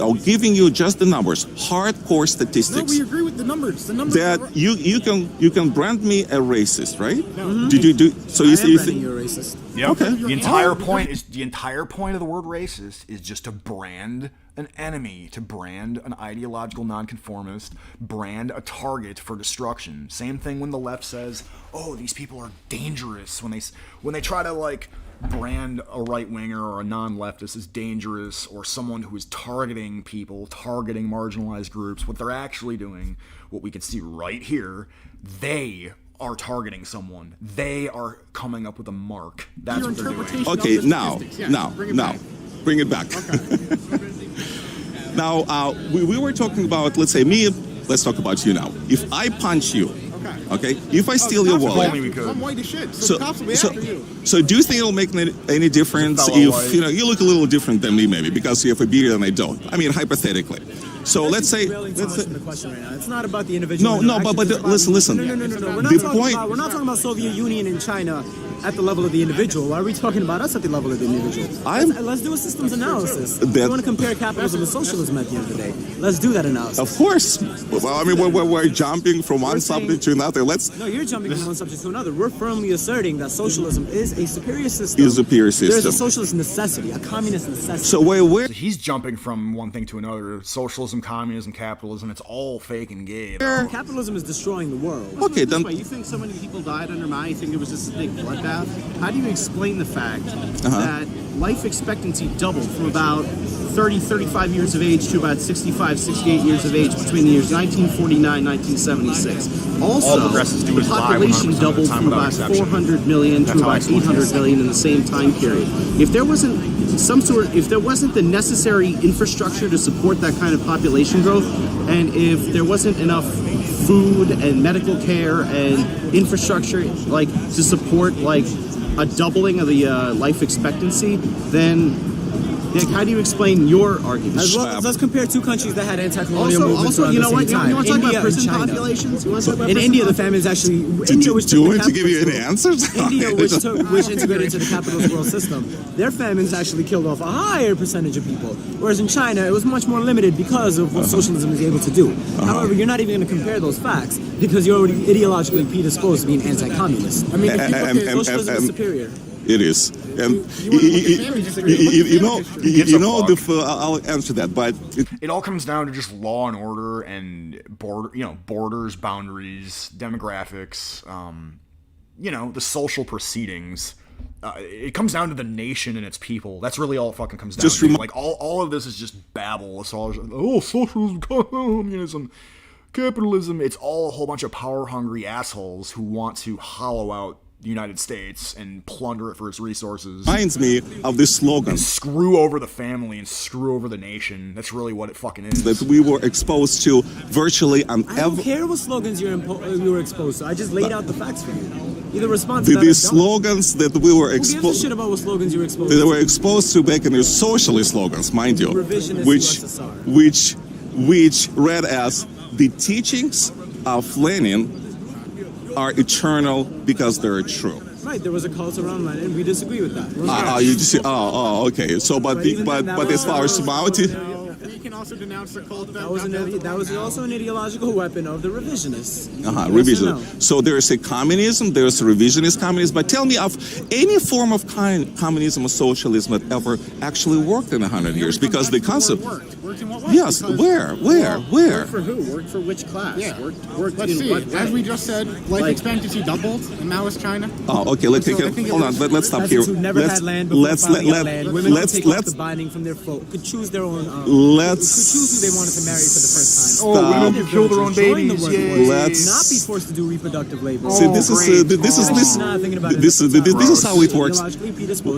or giving you just the numbers, hardcore statistics. No, we agree with the numbers. The numbers that you can brand me a racist, right? Mm-hmm. Did you do? So you think you're a racist? Yep. Okay. The entire point of the word racist is just to brand an enemy, to brand an ideological nonconformist, brand a target for destruction. Same thing when the left says, "Oh, these people are dangerous." When they try to like brand a right-winger or a non-leftist as dangerous or someone who is targeting people, targeting marginalized groups, what they're actually doing, what we can see right here, they are targeting someone. They are coming up with a mark. That's what they're doing. Okay, now, bring it back. Okay. Now, we were talking about, let's say me, let's talk about you now. If I punch you, okay, if I steal your wallet, I'm white as shit, so the cops will be after you. So do you think it'll make any difference if you look a little different than me, maybe because you have a beard and I don't? I mean, hypothetically. So let's say the question right now. It's not about the individual. No, but listen. No. We're not talking about Soviet Union and China at the level of the individual. Why are we talking about us at the level of the individual? Let's do a systems analysis. We want to compare capitalism and socialism at the end of the day. Let's do that analysis. Of course. Well, I mean, we're jumping from one subject to another. No, you're jumping from one subject to another. We're firmly asserting that socialism is a superior system. There's a socialist necessity, a communist necessity. So he's jumping from one thing to another. Socialism, communism, capitalism, it's all fake and gay. Capitalism is destroying the world. Okay, then. You think so many people died under Mao? You think it was just a big bloodbath? How do you explain the fact that life expectancy doubled from about 30, 35 years of age to about 65, 68 years of age between the years 1949 and 1976? Also, the population doubled from about 400 million to about 800 million in the same time period. If there wasn't the necessary infrastructure to support that kind of population growth, and if there wasn't enough food and medical care and infrastructure like to support like a doubling of the life expectancy, then Like, how do you explain your argument? As well, let's compare two countries that had anti-colonial movements around you the know same what? time. You want to talk India about prison and China. populations? You want to talk about In prison India, the famine is actually India, which Do you took want the to give you any capitalist answers? world- India, which integrated into the capitalist world system, their famines actually killed off a higher percentage of people. Whereas in China, it was much more limited because of what socialism is able to do. However, you're not even going to compare those facts because you're already ideologically predisposed to being anti-communist. I mean, if you look at socialism is superior. It is, and I'll answer that, but it all comes down to just law and order and borders, boundaries, demographics, the social proceedings. It comes down to the nation and its people. That's really all it fucking comes down to. Like all of this is just babble. It's all socialism, communism, capitalism. It's all a whole bunch of power-hungry assholes who want to hollow out the United States and plunder it for its resources. Reminds me of this slogan. And screw over the family and screw over the nation. That's really what it fucking is. That we were exposed to virtually on I don't care what slogans you were exposed to. I just laid out the facts for you. Either respond to that or these don't. slogans that we were Who gives a exposed shit about what slogans you were exposed they to? were exposed to back in the socialist slogans, mind you, Revisionist which read as the teachings of Lenin are eternal because they're true. Right, there was a cult around Lenin. We disagree with that. Okay. So, but as far as Mao, We can also denounce the cult. That was also an ideological weapon of the revisionists. Revision. No? So there is a communism, there is a revisionist communism. But tell me of any form of communism or socialism that ever actually worked in 100 years, because the concept. Worked in what way? Yes, where? Worked for who? Worked for which class? Yeah. Worked Let's in see. what way? As we just said, life expectancy doubled in Maoist China. Oh, okay. Let's take it. Hold on. Let's stop here. Who never had land before finally got land. Women could take off the binding from their folk, could choose their own. Could choose who they wanted to marry for the first time. Women could kill their own babies. Not be forced to do reproductive labor. See, this is how it works.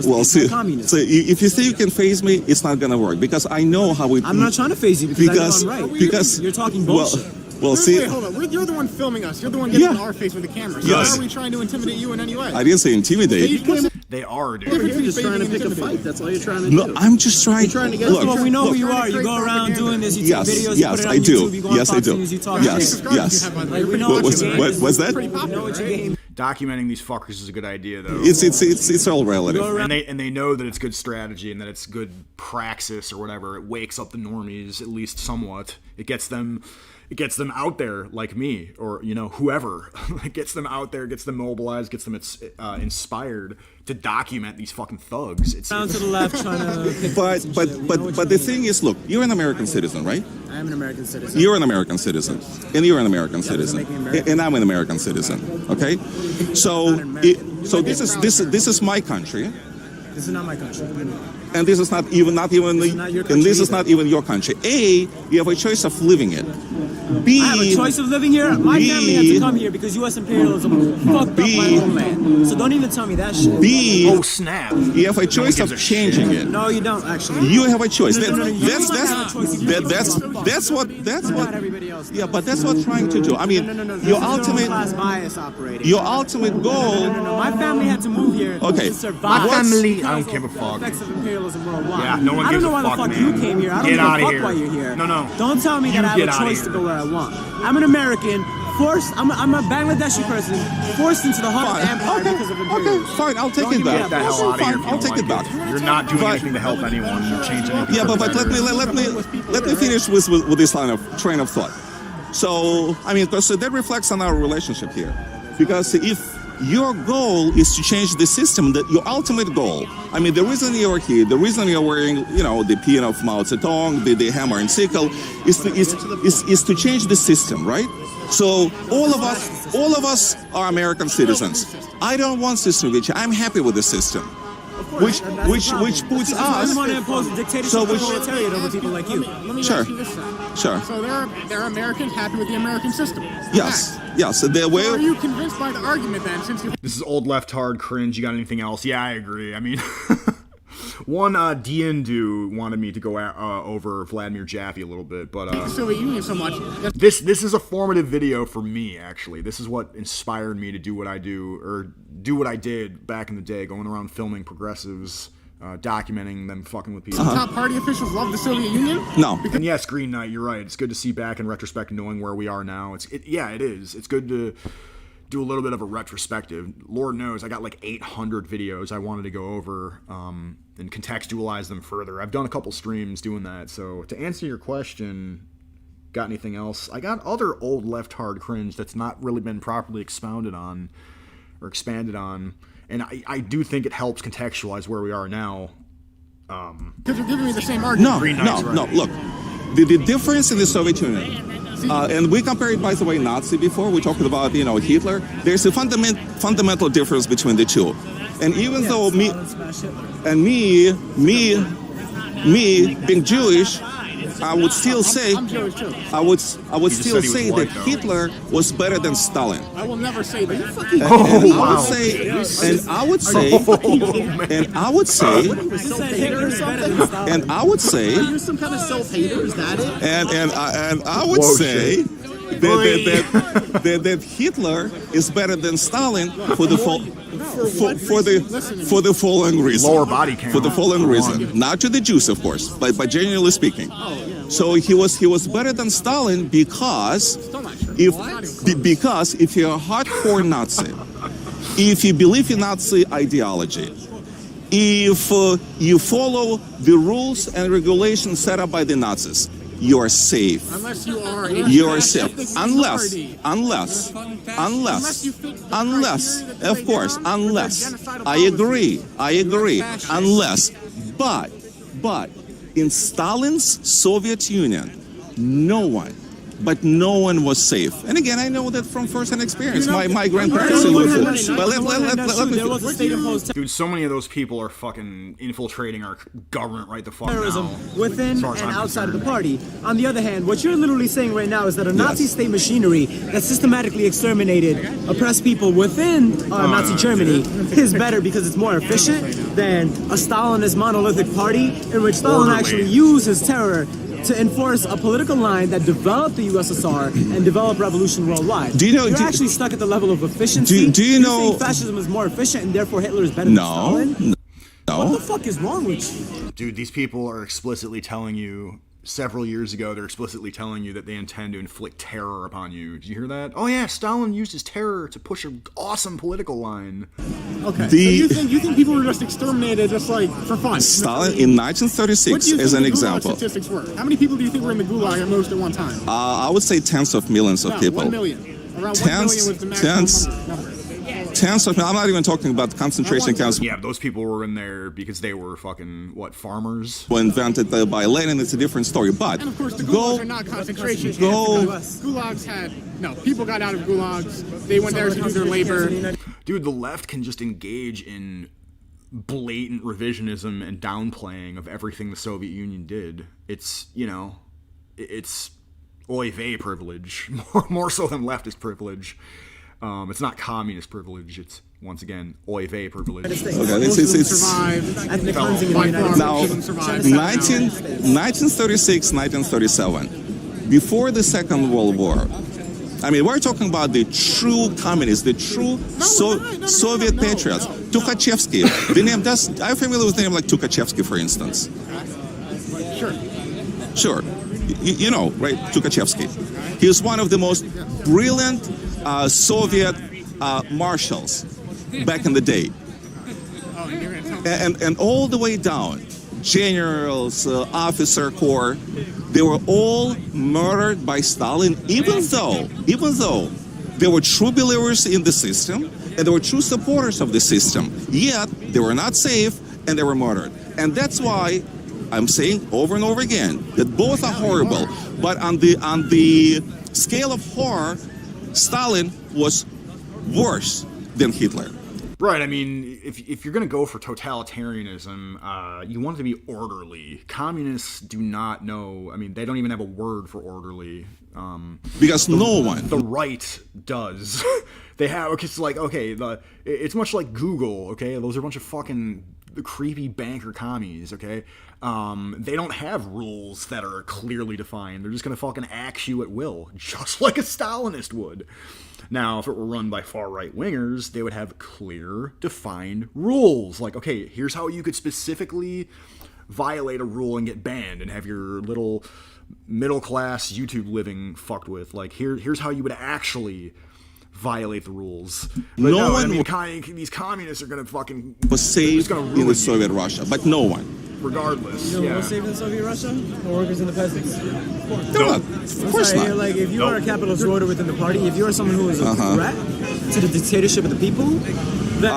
Well, see, so if you say you can phase me, it's not gonna work, because I know how it. I'm not trying to phase you because I know I'm right. Because you're talking bullshit. Well, see. Wait, hold on. You're the one filming us. You're the one getting in our face with the camera. So Yes. how are we trying to intimidate you in any way? I didn't say intimidate. They are, dude. You're just trying to pick a fight. That's all you're trying to do. No, I'm just trying. You're trying to get. Look, Well, we know look. who you are. You go around doing this. You take Yes, videos. yes, you put it on I do. YouTube. You go on Yes, I Fox do. News. You talk Yes, shit. yes. Like, we know What what your game is. was that? We know what your game. Documenting these fuckers is a good idea, though. It's all relative. And they know that it's good strategy and that it's good praxis or whatever. It wakes up the normies at least somewhat. It gets them out there, like me, or whoever. It gets them out there, gets them mobilized, gets them inspired to document these fucking thugs. It's Down to the left, trying to. But the thing is, look, you're an American citizen, right? I am an American citizen. You're an American citizen, and you're an American citizen, and I'm an American citizen. Okay, so this is my country. This is not my country. And this is not even your country. A, you have a choice of living it. B, I have a choice of living here. My family had to come here because U.S. imperialism fucked up my homeland. So don't even tell me that shit. B, oh snap! You have a choice of changing it. No, you don't actually. You have a choice. No, you That's what. Not everybody else. Yeah, but that's what I'm trying to do. I mean, your ultimate class bias operating. Your ultimate goal. No. My family had to move here Okay. to survive. My family, I don't give a fuck. The effects of imperialism worldwide. Yeah, no one I don't gives know a why the fuck, fuck man. you came here. I don't Get give a outta fuck here. why you're here. No. Don't tell me that I have get a outta choice here. to go where I want. I'm an American, forced. I'm a Bangladeshi person, forced into the heart of the empire because of imperialism. Okay, fine. I'll take it back. Get the hell out of here. I'll take it back. You're not doing anything to help anyone or change anything. Yeah, but let me finish with this train of thought. So I mean, because that reflects on our relationship here. Because if your goal is to change the system, that your ultimate goal. I mean, the reason you're here, the reason you're wearing, the pin of Mao Zedong, the hammer and sickle, is to change the system, right? So all of us are American citizens. I don't want system which I'm happy with the system. Which puts us. I want to impose a dictatorship So of which- proletariat over people like you. Let me Sure. ask you this then. Sure. So they're Americans happy with the American system. Yes. Yes. The So are way. you convinced by the argument then, since you This is old left hard cringe. You got anything else? Yeah, I agree. I mean, one Diendu wanted me to go over Vladimir Jaffe a little bit, but hate the Soviet Union so much? this is a formative video for me. Actually, this is what inspired me to do what I do, or do what I did back in the day, going around filming progressives documenting them fucking with people. Top party officials love the Soviet Union? No. And yes, Green Knight, you're right. It's good to see back in retrospect knowing where we are now. Yeah, it is. It's good to do a little bit of a retrospective. Lord knows, I got like 800 videos I wanted to go over and contextualize them further. I've done a couple streams doing that. So to answer your question, got anything else? I got other old left hard cringe that's not really been properly expounded on or expanded on. And I do think it helps contextualize where we are now. Because you're giving me the same argument. No. Look, the difference in the Soviet Union, and we compared, by the way, Nazi before. We talked about, Hitler. There's a fundamental difference between the two. And even though me being Jewish, I would still say I would still say that Hitler was better than Stalin. I will never say that. I would say You're some kind of self-hater, is that it? and I would say that Hitler is better than Stalin for the following reason. Lower body count. For the following reason, not to the Jews, of course, but generally speaking. So he was better than Stalin because if you're a hardcore Nazi, if you believe in Nazi ideology, if you follow the rules and regulations set up by the Nazis, you are safe. Unless you are You are safe. Unless, of course, unless. I agree. Unless. But in Stalin's Soviet Union, no one was safe. And again, I know that from first-hand experience. My grandparents lived it. But let me... Dude, so many of those people are fucking infiltrating our government right the fuck terrorism now. within and outside of the party. On the other hand, what you're literally saying right now is that a Nazi state machinery that systematically exterminated oppressed people within Nazi Germany is better because it's more efficient than a Stalinist monolithic party in which Stalin actually used his terror to enforce a political line that developed the USSR and developed revolution worldwide. Do you know? You're actually stuck at the level of efficiency. Do you know? Fascism is more efficient, and therefore Hitler is better than Stalin. No. What the fuck is wrong with you? Dude, these people are explicitly telling you, several years ago, they're explicitly telling you that they intend to inflict terror upon you. Did you hear that? Oh yeah, Stalin used his terror to push an awesome political line. Okay. So you think people were just exterminated just like for fun? Stalin in 1936 as an example. Statistics were? How many people do you think were in the Gulag at most at one time? I would say tens of millions of people. 1 million. Around 1 million was the maximum number. Tens of, I'm not even talking about concentration camps. Yeah, those people were in there because they were fucking, farmers? Invented by Lenin, it's a different story. But and of course, the gulags are not concentration camps. Gulags people got out of gulags. They went there to do their labor. Dude, the left can just engage in blatant revisionism and downplaying of everything the Soviet Union did. It's, it's oy vey privilege, more so than leftist privilege. It's not communist privilege. It's once again oy vey privilege. Okay, it's now 1936, 1937, before the Second World War. I mean, we're talking about the true communists, the true Soviet patriots. Tukhachevsky. The name are you familiar with the name like Tukhachevsky, for instance? Sure. You know, right? Tukhachevsky. He was one of the most brilliant Soviet marshals back in the day. And all the way down, generals, officer corps, they were all murdered by Stalin, even though they were true believers in the system and they were true supporters of the system. Yet they were not safe and they were murdered. And that's why I'm saying over and over again that both are horrible. But on the scale of horror, Stalin was worse than Hitler. Right, I mean, if you're going to go for totalitarianism, you want it to be orderly. Communists do not know, I mean, they don't even have a word for orderly. Because no one. The right does. They have, okay, so like, okay, it's much like Google, okay? Those are a bunch of fucking creepy banker commies, okay? They don't have rules that are clearly defined. They're just gonna fucking axe you at will, just like a Stalinist would. Now, if it were run by far-right wingers, they would have clear, defined rules. Like, okay, here's how you could specifically violate a rule and get banned and have your little middle-class YouTube living fucked with. Like, here's how you would actually violate the rules. But no one. These communists are gonna fucking was saved in the Soviet Russia, but no one. Regardless, You know who was saved in Soviet Russia? The workers and the peasants. No, of course not. Like, if you are a capitalist voter within the party, if you are someone who is a threat to the dictatorship of the people, then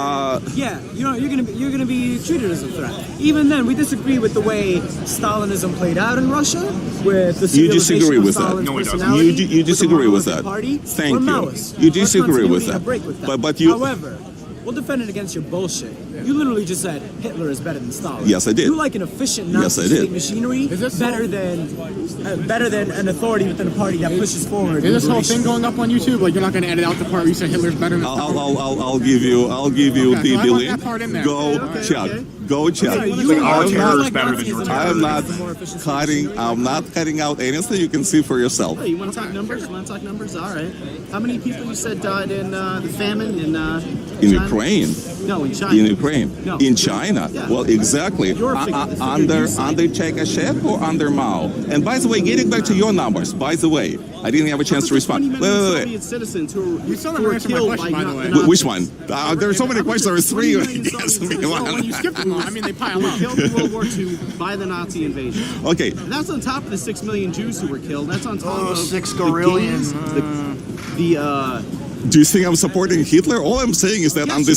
yeah, you're gonna be treated as a threat. Even then, we disagree with the way Stalinism played out in Russia, with the you disagree with that. No, he doesn't. You disagree with that. Thank you. You disagree with that. But you. However, we'll defend it against your bullshit. You literally just said Hitler is better than Stalin. Yes, I did. You like an efficient Nazi state machinery better than an authority within a party that pushes forward. Is this whole thing going up on YouTube? Like, you're not going to edit out the part where you said Hitler's better than Stalin? I'll give you the link. Go check. Go check. Our terror is better than your terror. I'm not cutting out anything. You can see for yourself. Hey, you want to talk numbers? All right. How many people you said died in the famine in Ukraine? No, in China. In Ukraine? No. In China? Yeah. Well, exactly. Under Chekashev or under Mao? And by the way, getting back to your numbers, by the way, I didn't have a chance to respond. Wait. Soviet citizens who were killed by Nazi. Which one? There are so many questions. There are three. When you skip them, I mean, they pile up. Killed in World War II by the Nazi invasion. Okay. And that's on top of the 6 million Jews who were killed. That's on top of 6 gorillion. Do you think I'm supporting Hitler? All I'm saying is that on the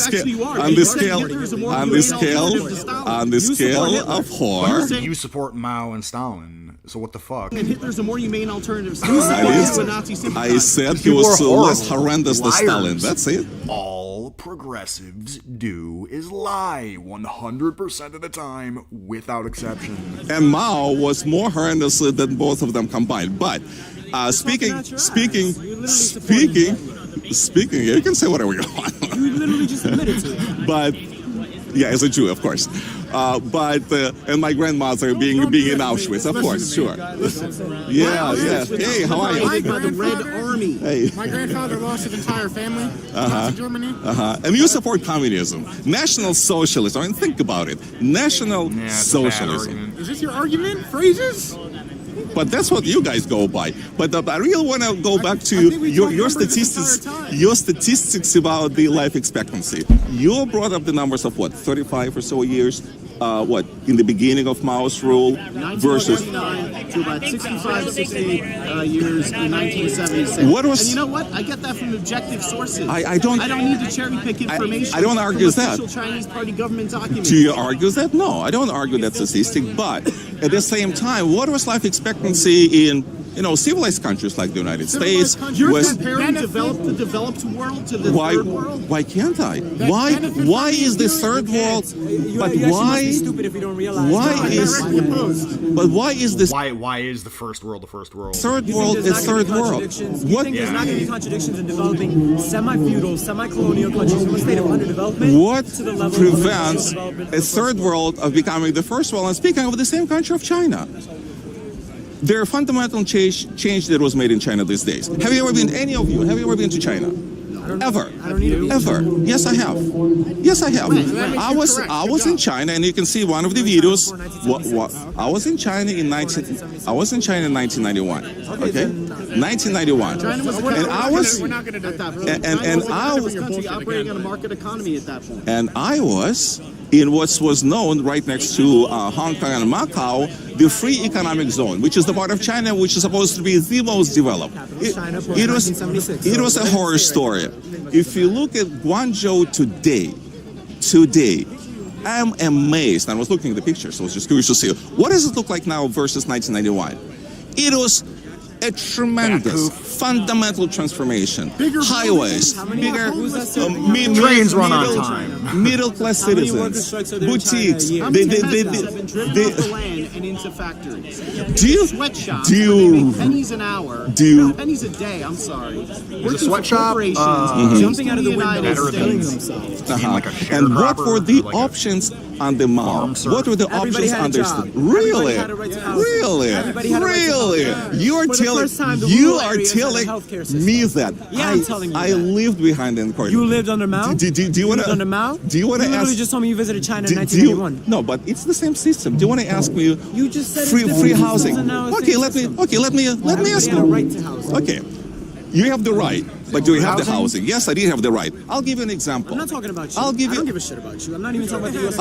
scale of horror, you support Mao and Stalin. So what the fuck? And Hitler's a more humane alternative. I said he was less horrendous than Stalin. That's it. All progressives do is lie 100% of the time, without exception. And Mao was more horrendous than both of them combined. But speaking, you can say whatever you want. You literally just admitted to it. But yeah, as a Jew, of course. And my grandmother being in Auschwitz, of course, sure. Yeah. Hey, how are you? By the Red Army. Hey. My grandfather lost his entire family to Germany. And you support communism, National Socialism. I mean, think about it. National Socialism. Is this your argument? Phrases? But that's what you guys go by. But I really want to go back to your statistics. Your statistics about the life expectancy. You brought up the numbers of what, 35 or so years? In the beginning of Mao's rule versus 1949 to about 65, 60 years in 1976. What was? And you know what? I get that from objective sources. I don't need to cherry pick information. I don't argue that. Official Chinese Party government documents. Do you argue that? No, I don't argue that statistic. But at the same time, what was life expectancy in civilized countries like the United States? You're comparing the developed world to the third world? Why can't I? Why is the third world? But why? Stupid if you don't realize. Why is this? Why is the first world the first world? Third world is third world. You think there's not going to be contradictions in developing semi-feudal, semi-colonial countries from a state of underdevelopment? What prevents a third world of becoming the first world? And speaking of the same country of China. There are fundamental change that was made in China these days. Have you ever been to China? Ever? Ever? Yes, I have. I was in China, and you can see one of the videos. I was in China in 1991. Okay, 1991. And I was. And I was operating on a market economy at that point. And I was in what was known right next to Hong Kong and Macau, the free economic zone, which is the part of China which is supposed to be the most developed. It was a horror story. If you look at Guangzhou today, I'm amazed. I was looking at the pictures, so I was just curious to see what does it look like now versus 1991. It was a tremendous, fundamental transformation. Bigger highways, bigger trains run on time. Middle class citizens, boutiques. and into factories. Do you- Sweatshops do where they you- make pennies an hour, do you- pennies a day, I'm sorry. Working a sweatshop, for corporations Jumping out of the window, United killing States. themselves. Like a And what sharecropper were the or like a options on the Mao? farm serf? What were the Everybody options had a on the job. Really? Everybody had a right to housing. Really? Everybody had a right to Really? housing. You are For the telling first time, the you rural are areas had a telling healthcare system. me that Yeah, I'm telling you I that. lived behind the corner. You lived under Mao? Do you want lived under Mao? Do you want to You literally ask? just told me you visited China in do you- 1981. no, but it's the same system. Do you want to ask me? You just said it's free different systems housing. and now it's Okay, same let me system. let me ask Everybody had a you. right to housing. Okay, you have the right, but do you have the Housing? housing? Yes, I did have the right. I'll give you an example. I'm not talking about you. I'll give I you. don't give a shit about you. I'm not even talking about the U.S.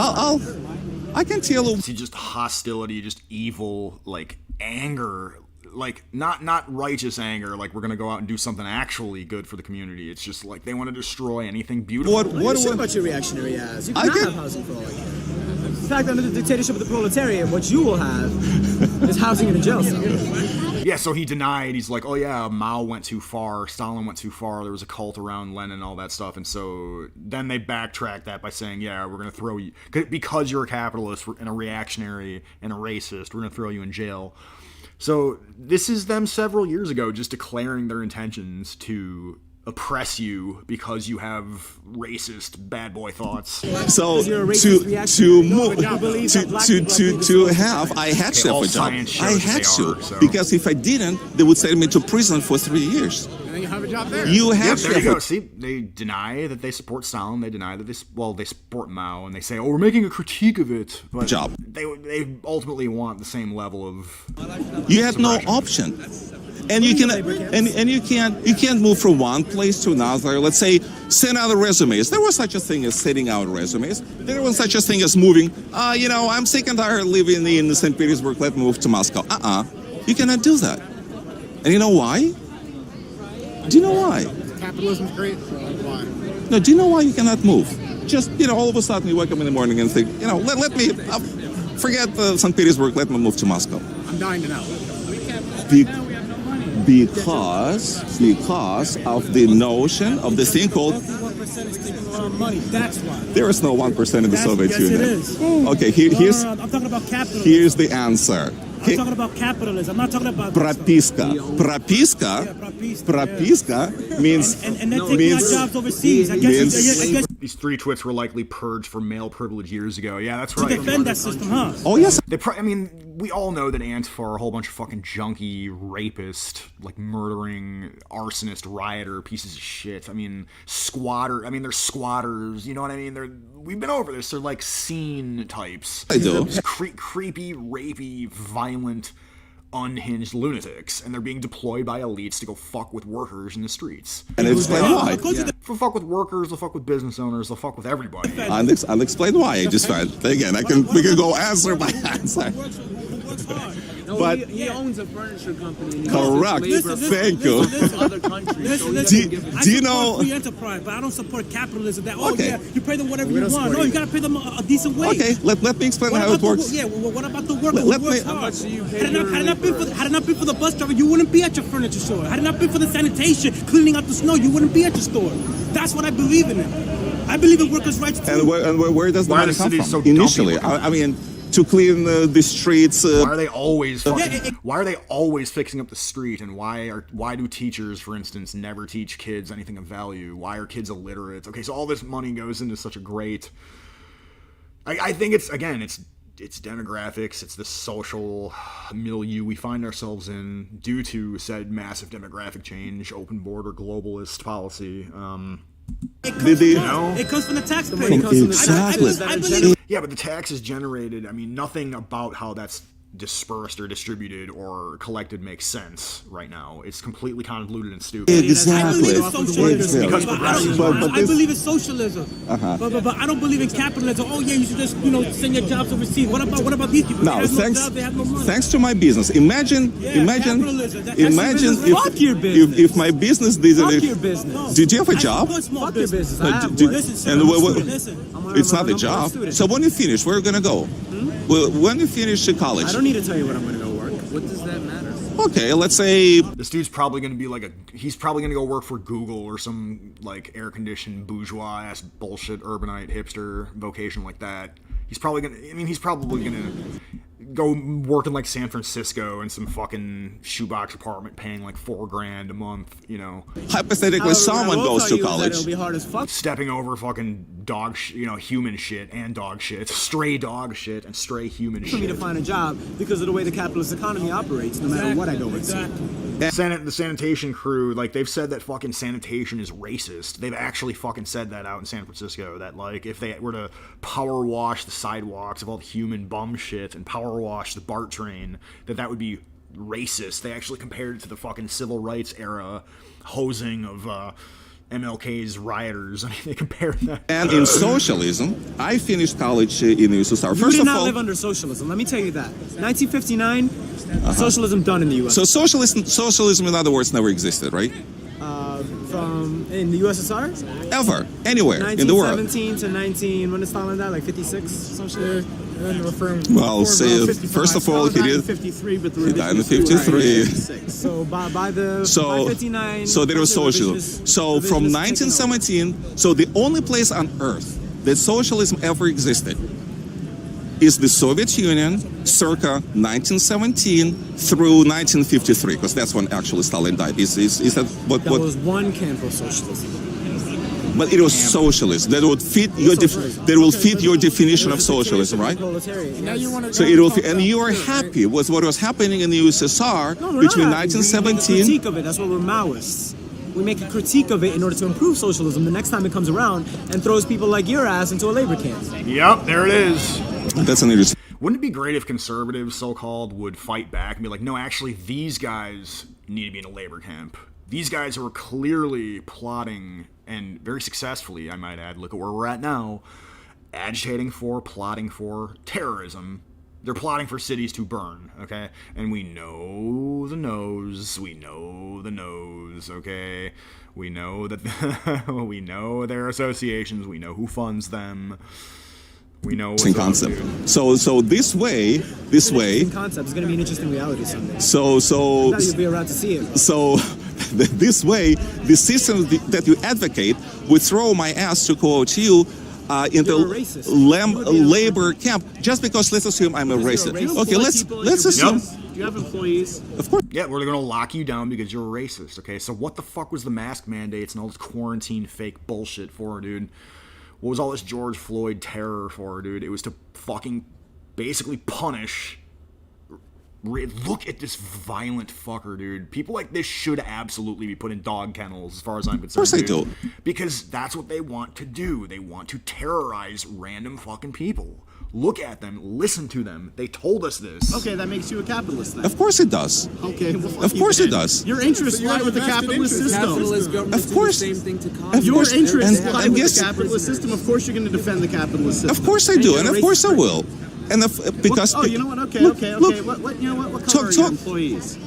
I can tell you. See, just hostility, just evil, like anger, like not righteous anger, like we're gonna go out and do something actually good for the community. It's just like they want to destroy anything beautiful. What Shit about your reactionary ass. You I cannot get- have housing for all I care. In fact, under the dictatorship of the proletariat, what you will have is housing in a jail cell. Yeah, so he denied. He's like, oh yeah, Mao went too far, Stalin went too far. There was a cult around Lenin and all that stuff, and so then they backtracked that by saying, yeah, we're gonna throw you because you're a capitalist and a reactionary and a racist. We're gonna throw you in jail. So this is them several years ago just declaring their intentions to oppress you because you have racist bad boy thoughts. So You're a racist to reactionary. move You believe that black people are to have I had to all have a job. science I shows had they to are, so. because if I didn't, they would send me to prison for 3 years. And then you have a job there. You Yeah, have there to. you go. See, they deny that they support Stalin. They deny that they support Mao, and they say, "Oh, we're making a critique of it." But Job. They ultimately want the same level of. You had no option. And you can and you can't move from one place to another. Let's say send out resumes. There was such a thing as sending out resumes. There was such a thing as moving. I'm sick and tired of living in St. Petersburg. Let's move to Moscow. You cannot do that. And you know why? Do you know why? Capitalism's great. So why? No. Do you know why you cannot move? Just all of a sudden you wake up in the morning and think, let me forget St. Petersburg. Let me move to Moscow. I'm dying to know. Because of the notion of the thing called money. That's why. there is no 1% in the Soviet yes, Union. it is. Okay, here's I'm talking about capitalism. here's the answer. I'm talking about capitalism. I'm not talking about Propiska. Propiska means and they're taking our jobs overseas. I guess These 3 twits were likely purged for male privilege years ago. Yeah, that's to right. defend that system, huh? Oh yes. We all know that Antifa are a whole bunch of fucking junkie, rapist, like murdering, arsonist, rioter, pieces of shit. I mean, squatter. I mean, they're squatters. You know what I mean? We've been over this. They're like scene types. I do. Creepy, rapey, violent, unhinged lunatics, and they're being deployed by elites to go fuck with workers in the streets. And explain why. They'll fuck with workers, they'll fuck with business owners, they'll fuck with everybody. I'll explain why. I just found again. We can go answer by answer. No, But he owns a furniture company. correct. Thank you. Other countries. Do you know? Free enterprise, but I don't support capitalism. That Okay. you pay them whatever you want. No, you gotta pay them a decent wage. Okay, let me explain how it works. What about the worker Let who me- works hard? Had it not been for the bus driver, you wouldn't be at your furniture store. Had it not been for the sanitation, cleaning out the snow, you wouldn't be at your store. That's what I believe in. I believe in workers' rights too. And where does the Why are money the come cities from? so Initially, dumpy? I mean, to clean the streets. Why are they always fixing up the street? And why do teachers, for instance, never teach kids anything of value? Why are kids illiterate? Okay, so all this money goes into such a great. I think it's demographics, it's the social milieu we find ourselves in due to said massive demographic change, open border globalist policy. It comes from the taxpayer. Exactly. Yeah, but the tax is generated. I mean, nothing about how that's dispersed or distributed or collected makes sense right now. It's completely convoluted and stupid. Exactly. I believe in socialism. I this- believe in socialism. But I don't believe in capitalism. Oh yeah, you should just send your jobs overseas. What about these people? No, they have thanks. no job, they have no money. Thanks to my business. Imagine capitalism. That's imagine business. Fuck your business. if my business didn't. Fuck your business. Did you have a job? Fuck your business. I have Do- one. Listen, and listen. it's not a job. So when you finish, where are you gonna go? Well, when you finish college. I don't need to tell you when I'm going to go work. What does that matter? Okay, let's say This dude's probably going to be he's probably going to go work for Google or some air-conditioned bourgeois-ass bullshit urbanite hipster vocation like that. He's probably going to go work in like San Francisco in some fucking shoebox apartment paying like $4,000 a month, you know. Hypothetically, someone goes to college. It'll be hard as fuck. Stepping over fucking human shit and dog shit. Stray dog shit and stray human For me to shit. find a job because of the way the capitalist economy operates, no matter what I go into. The sanitation crew, like, they've said that fucking sanitation is racist. They've actually fucking said that out in San Francisco, that, like, if they were to power wash the sidewalks of all the human bum shit and power wash the BART train, that would be racist. They actually compared it to the fucking civil rights era hosing of MLK's rioters. I mean, they compared that. And in socialism, I finished college in the USSR. You did not live under socialism. Let me tell you that. 1959, socialism done in the U.S. So socialism, in other words, never existed, right? In the USSR? Ever, anywhere in the world. 1917 to when did Stalin die? Like 56, some shit. Well, say first of all, he did. 53, but he died in 53. So by 59. So there was socialism. So from 1917, so the only place on earth that socialism ever existed is the Soviet Union, circa 1917 through 1953, because that's when actually Stalin died. Is that what? That was one camp of socialism. But it was socialism that would fit your your definition of socialism, right? So it will fit, and you are happy with what was happening in the USSR between 1917. We make a critique of it. That's what we're Maoists. We make a critique of it in order to improve socialism the next time it comes around and throws people like your ass into a labor camp. Yep, there it is. That's an interesting. Wouldn't it be great if conservatives, so-called, would fight back and be like, no, actually, these guys need to be in a labor camp. These guys who are clearly plotting, and very successfully, I might add, look at where we're at now, agitating for, plotting for terrorism. They're plotting for cities to burn, okay? And we know the nose, okay? We know that we know their associations, we know who funds them. We know what's concept. So this way. Concept is going to be an interesting reality someday. So now you'll be around to see it. So this way, the system that you advocate would throw my ass, to quote you, into labor camp just because, let's assume, I'm a racist. Okay, let's assume. Do you have employees? Of course. Yeah, we're gonna lock you down because you're a racist. Okay, so what the fuck was the mask mandates and all this quarantine fake bullshit for, dude? What was all this George Floyd terror for, dude? It was to fucking basically punish. Look at this violent fucker, dude. People like this should absolutely be put in dog kennels, as far as I'm concerned. Of course they do. Because that's what they want to do. They want to terrorize random fucking people. Look at them. Listen to them. They told us this. Okay, that makes you a capitalist then. Of course it does. Okay, well, of course it does. Your interests lie with the capitalist system. Of course. Your interests lie with the capitalist system. Of course you're going to defend the capitalist system. Of course I do, and of course I will. And because you know what? Okay. What you know what color are your employees?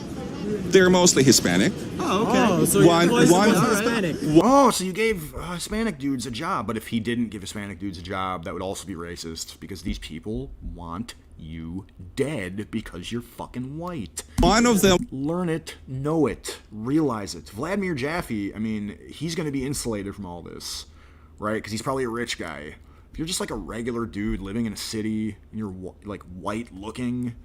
They're mostly Hispanic. Oh, okay. So one Hispanic. Oh, so you gave Hispanic dudes a job, but if he didn't give Hispanic dudes a job, that would also be racist, because these people want you dead because you're fucking white. One of them. Learn it, know it, realize it. Vladimir Jaffe, I mean, he's going to be insulated from all this, right? Because he's probably a rich guy. If you're just like a regular dude living in a city and you're like white looking.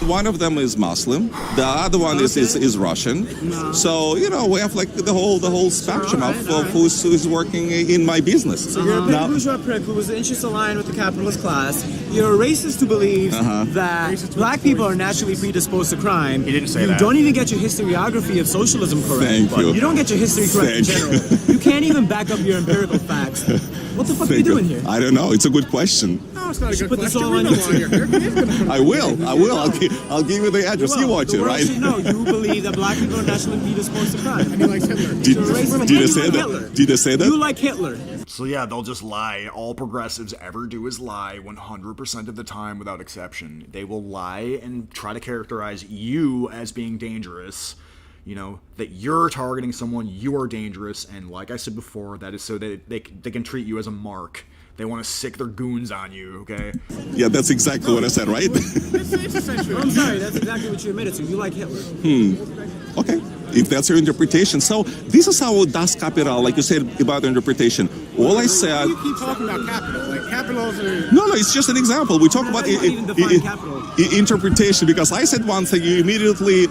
One of them is Muslim. The other one is Russian. So we have like the whole spectrum of who's working in my business. So you're a big bourgeois prick who was interested aligned with the capitalist class. You're a racist who believes that black people are naturally predisposed to crime. He didn't say that. You don't even get your historiography of socialism correct. Thank you. You don't get your history correct in general. You can't even back up your empirical facts. What the fuck are you doing here? I don't know. It's a good question. No, it's not a good put question. This all on YouTube. I will. I'll give you the address. You watch it, right? No, you believe that black people are naturally predisposed to crime. And he likes Hitler. Did I say that? Did I say that? You like Hitler. So yeah, they'll just lie. All progressives ever do is lie 100% of the time without exception. They will lie and try to characterize you as being dangerous. That you're targeting someone, you are dangerous, and like I said before, that is so that they can treat you as a mark. They want to sick their goons on you, okay? Yeah, that's exactly what I said, right? It's essentially. I'm sorry, that's exactly what you admitted to. You like Hitler. Okay. if that's your interpretation. So this is how Das Kapital, like you said about interpretation. All I said. You keep talking about capital. Like capitals are. No, it's just an example. We talk about interpretation because I said one thing, you immediately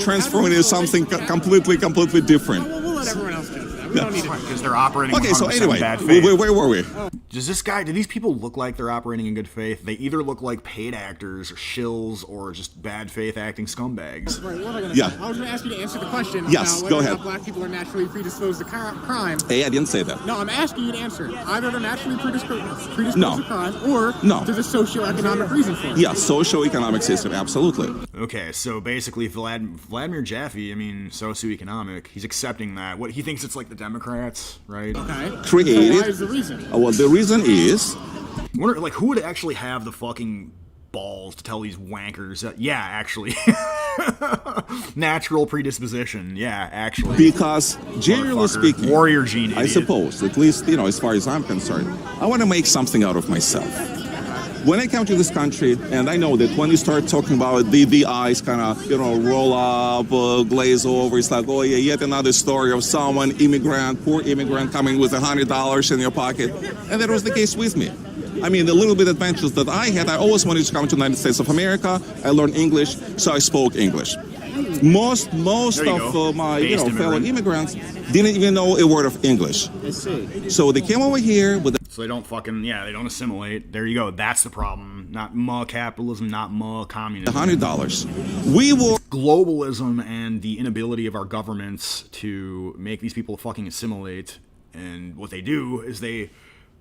transform it into something completely different. We'll let everyone else judge that. We don't need to. Because they're operating Okay, so 100% anyway, bad faith. where were we? Do these people look like they're operating in good faith? They either look like paid actors or shills or just bad faith acting scumbags. Right, what was I gonna Yeah. say? I was going to ask you to answer the question Yes, about go whether or ahead. not black people are naturally predisposed to crime. Hey, I didn't say that. No, I'm asking you to answer it. Either they're naturally predisposed No. to crime, or No. there's a socioeconomic reason for it. Yeah, socio-economic system, absolutely. Okay, so basically Vladimir Jaffe, I mean, socioeconomic, he's accepting that. What he thinks it's like the Democrats, right? Okay. Created. So why is the reason? Well, the reason is. I wonder, like, who would actually have the fucking balls to tell these wankers that, yeah, actually, natural predisposition, yeah, actually. Because, generally speaking, warrior gene, I suppose, at least, as far as I'm concerned, I want to make something out of myself. When I come to this country, and I know that when you start talking about the eyes kind of, roll up, glaze over, it's like, oh yeah, yet another story of someone, poor immigrant coming with $100 in your pocket. And that was the case with me. I mean, the little bit adventures that I had, I always wanted to come to the United States of America. I learned English, so I spoke English. Most of my fellow immigrants didn't even know a word of English. I see. So they came over here with. So they don't they don't assimilate. There you go. That's the problem. Not capitalism, not communism. $100. We were globalism and the inability of our governments to make these people fucking assimilate. And what they do is they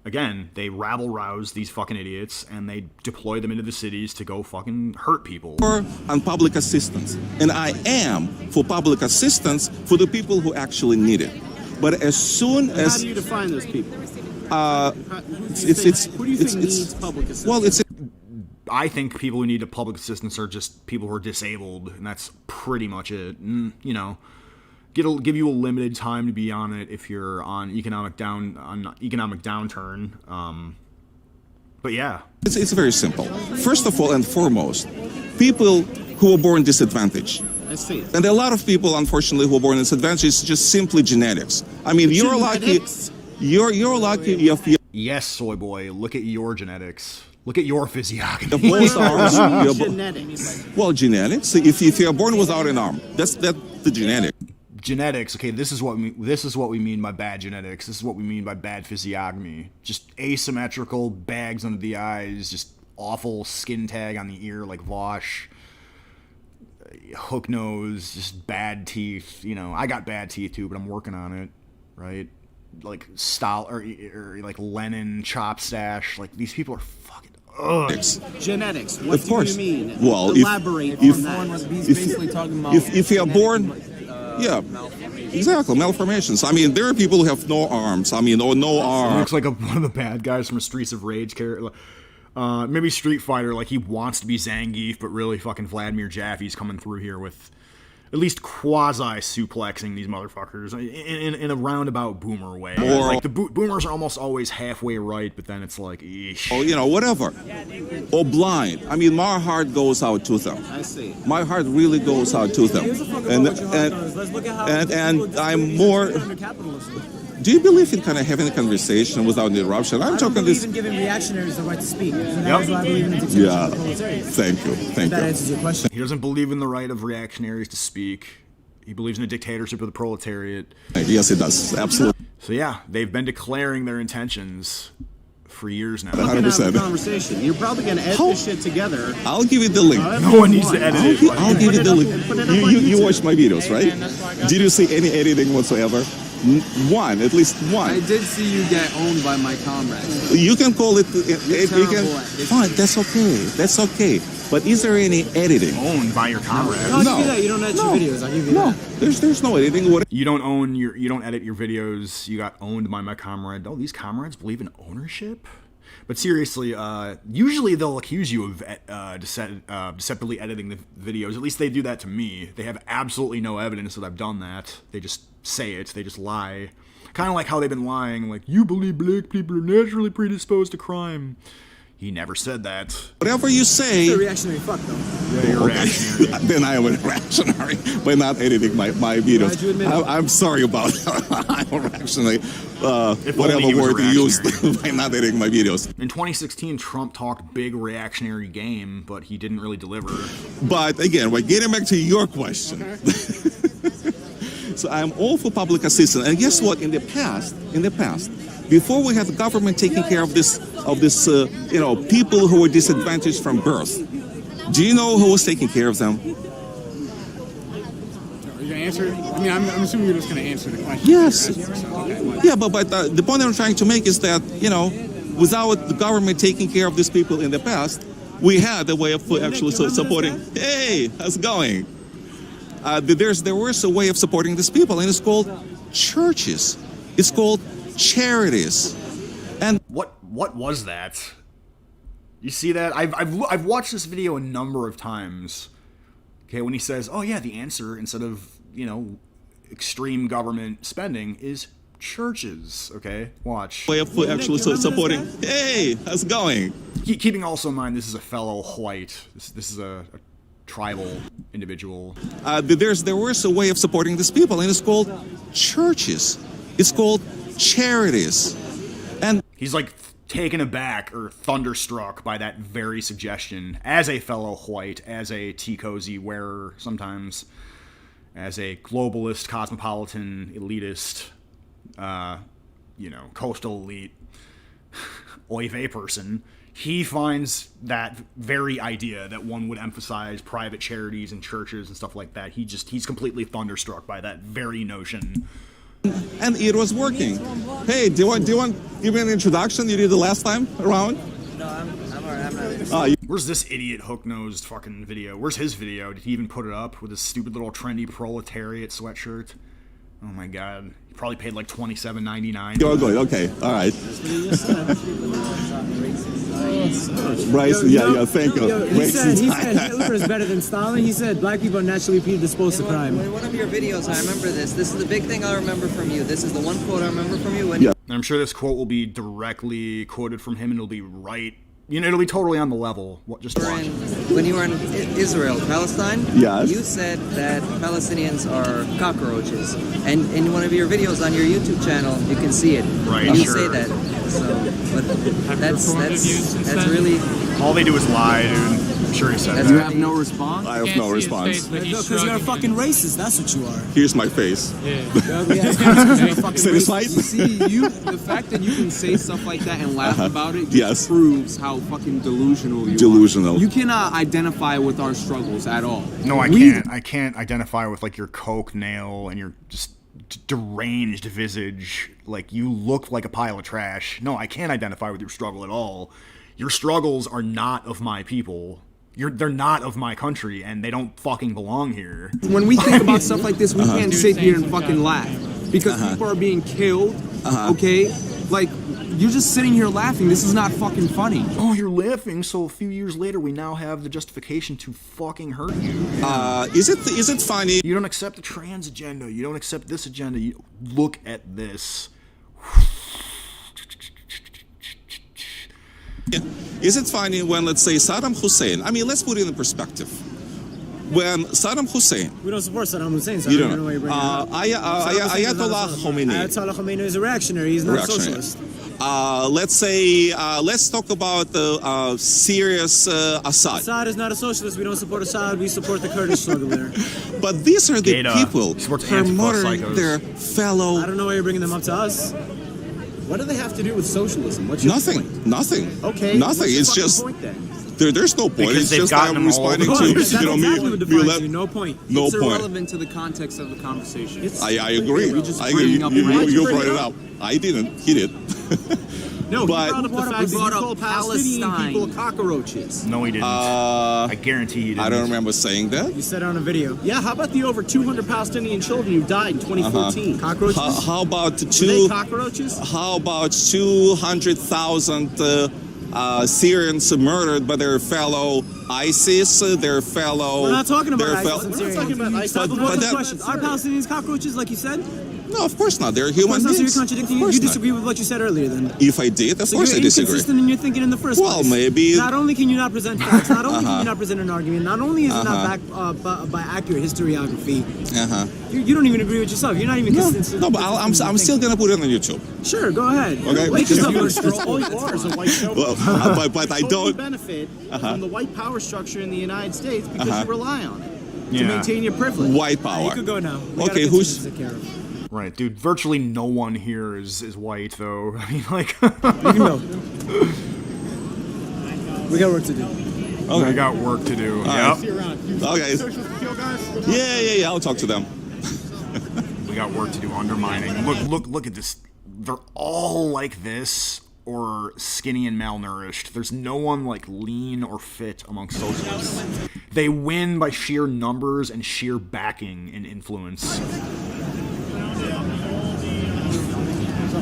rabble-rouse these fucking idiots and they deploy them into the cities to go fucking hurt people. On public assistance. And I am for public assistance for the people who actually need it. But as soon as... How do you define those people? Who do you think needs public assistance? Well, I think people who need public assistance are just people who are disabled, and that's pretty much it. And, give you a limited time to be on it if you're on economic downturn. But yeah, it's very simple. First of all and foremost, people who are born disadvantaged. I see. And a lot of people, unfortunately, who are born disadvantaged, it's just simply genetics. I mean, you're lucky. You're lucky if you. Yes, soy boy. Look at your genetics. Look at your physiognomy. The both arms. Genetics. Well, genetics. If you're born without an arm, that's the genetic. Genetics. Okay, this is what we mean by bad genetics. This is what we mean by bad physiognomy. Just asymmetrical bags under the eyes. Just awful skin tag on the ear like Vosh. Hook nose. Just bad teeth. I got bad teeth too, but I'm working on it. Right. Like or like Lenin chop stash. Like these people are fucking. Ugh. Genetics. What do you mean? Well, elaborate on that. If you're born, yeah, exactly, malformations. I mean, there are people who have no arms. I mean, or no arms. Looks like one of the bad guys from Streets of Rage character. Maybe Street Fighter. Like he wants to be Zangief, but really fucking Vladimir Jaffe's coming through here with. At least quasi-suplexing these motherfuckers in a roundabout boomer way. Like the boomers are almost always halfway right, but then it's like, eesh. Oh, whatever. Or blind. I mean, my heart goes out to them. I see. My heart really goes out to them. And I'm more... Do you believe in kind of having a conversation without interruption? I'm talking this... I believe in giving reactionaries the right to speak. And Yep. that's why I believe in the Yeah. proletariat. Thank you. That answers your question. He doesn't believe in the right of reactionaries to speak. He believes in a dictatorship of the proletariat. Yes, it does. Absolutely. So yeah, they've been declaring their intentions for years now. We're gonna have a 100%. conversation. You're probably gonna edit this shit together. I'll give you the link. No one needs to edit it. I'll give you the link. You watch my videos, right? Did you see any editing whatsoever? One, at least one. I did see you get owned by my comrades. You can call it. Fine, that's okay. That's okay. But is there any editing? Owned by your comrades? No, I'll give you that. You don't edit your videos. I'll give you that. There's no editing. What? You don't edit your videos. You got owned by my comrade. Oh, these comrades believe in ownership? But seriously, usually they'll accuse you of deceptively editing the videos. At least they do that to me. They have absolutely no evidence that I've done that. They just say it. They just lie. Kind of like how they've been lying. Like, you believe black people are naturally predisposed to crime. He never said that. Whatever you say... You're a reactionary fuck, though. Yeah, you're reactionary. Then I am a reactionary by not editing my videos. Glad you admit it. I'm sorry about that. I'm a reactionary. If Whatever only he was word a you used reactionary. by not editing my videos. In 2016, Trump talked big reactionary game, but he didn't really deliver. But again, we're getting back to your question. So I'm all for public assistance. And guess what? In the past, before we had the government taking care of this, people who were disadvantaged from birth, do you know who was taking care of them? Are you going to answer? I mean, I'm assuming you're just going to answer the question. Yes. Okay. Yeah, but the point I'm trying to make is that, without the government taking care of these people in the past, we had a way of actually supporting. Hey, how's it going? There was a way of supporting these people, and it's called churches. It's called charities. And what was that? You see that? I've watched this video a number of times. Okay, when he says, "Oh yeah, the answer instead of extreme government spending is churches." Okay, watch. Way of actually supporting. Hey, how's it going? Keeping also in mind, this is a fellow white. This is a tribal individual. There was a way of supporting these people, and it's called churches. It's called charities. And he's like taken aback or thunderstruck by that very suggestion as a fellow white, as a tea cozy wearer sometimes, as a globalist, cosmopolitan, elitist, coastal elite, oy vey person. He finds that very idea that one would emphasize private charities and churches and stuff like that. He's completely thunderstruck by that very notion. And it was working. Hey, do you want to give me an introduction? You did the last time around? No, I'm alright. I'm not. Where's this idiot hook-nosed fucking video? Where's his video? Did he even put it up with his stupid little trendy proletariat sweatshirt? Oh my god. He probably paid like $27.99. You're good. Okay. All right. Bryce, yeah, thank you. He said Hitler is better than Stalin. He said black people are naturally predisposed to crime. In one of your videos, I remember this. This is the big thing I remember from you. This is the one quote I remember from you. And I'm sure this quote will be directly quoted from him, and it'll be right. It'll be totally on the level. Just watch. When you were in Israel, Palestine, yes. You said that Palestinians are cockroaches. And in one of your videos on your YouTube channel, you can see it. Right, you sure. say that. So, but that's really... All they do is lie, dude. I'm sure he said that. You have no response? I have no response. Because you're a fucking racist, that's what you are. Here's my face. Satisfied? You see, the fact that you can say stuff like that and laugh about it just proves how fucking delusional you are. You cannot identify with our struggles at all. No, I can't. I can't identify with like your coke nail and your just deranged visage. Like you look like a pile of trash. No, I can't identify with your struggle at all. Your struggles are not of my people. They're not of my country, and they don't fucking belong here. When we think about stuff like this, we can't sit here and fucking laugh because people are being killed. Okay, like you're just sitting here laughing. This is not fucking funny. Oh, you're laughing. So a few years later, we now have the justification to fucking hurt you. Is it funny? You don't accept the trans agenda. You don't accept this agenda. You look at this. Is it funny when, let's say, Saddam Hussein, let's put it in perspective. When Saddam Hussein... We don't support Saddam Hussein, so you I don't know why you're bringing it up. Ayatollah Khomeini. Ayatollah Khomeini is a reactionary, he's not a socialist. Let's talk about the serious Assad. Assad is not a socialist, we don't support Assad, we support the Kurdish struggle there. But these are the people who are murdering their fellow... I don't know why you're bringing them up to us. What do they have to do with socialism? What's your point? Nothing. Okay. Nothing. What's it's your just point then? There's no point. Because it's just I'm responding to no point. It's irrelevant to the context of the conversation. I agree. You're just you brought it up. I didn't. He did. No, but he brought up the fact that you call Palestinian people cockroaches. No, he didn't. I guarantee he didn't. I don't remember saying that. You said it on a video. Yeah, how about the over 200 Palestinian children who died in 2014? Cockroaches? How about cockroaches? How about 200,000 Syrians murdered by their fellow ISIS, their fellow... We're not talking about ISIS and Syrians. We're not talking about ISIS. But the question, are Palestinians cockroaches, like you said? No, of course not. They're human So you're beings. contradicting. You disagree with what you said earlier, then. If I did, of course you're I disagree. inconsistent in your thinking in the first place. Well, maybe. Not only can you not present facts, not only can you not present an argument, not only is it not backed by accurate historiography. You don't even agree with yourself. You're not even consistent. No, but I'm still gonna put it on YouTube. Sure, go ahead. Okay. Make yourself All you are is a white show. Well, but I totally don't benefit from the white power structure in the United States because you rely on it to Yeah. maintain your privilege. White power. You could go now. We Okay, gotta who's? continue to take care of. Right, dude. Virtually no one here is white, though. I mean, like. You can go. We got work to do. Okay. We got work to do. All Yep. right. Okay. Yeah. I'll talk to them. We got work to do undermining. Look at this. They're all like this or skinny and malnourished. There's no one like lean or fit amongst socialists. They win by sheer numbers and sheer backing and influence.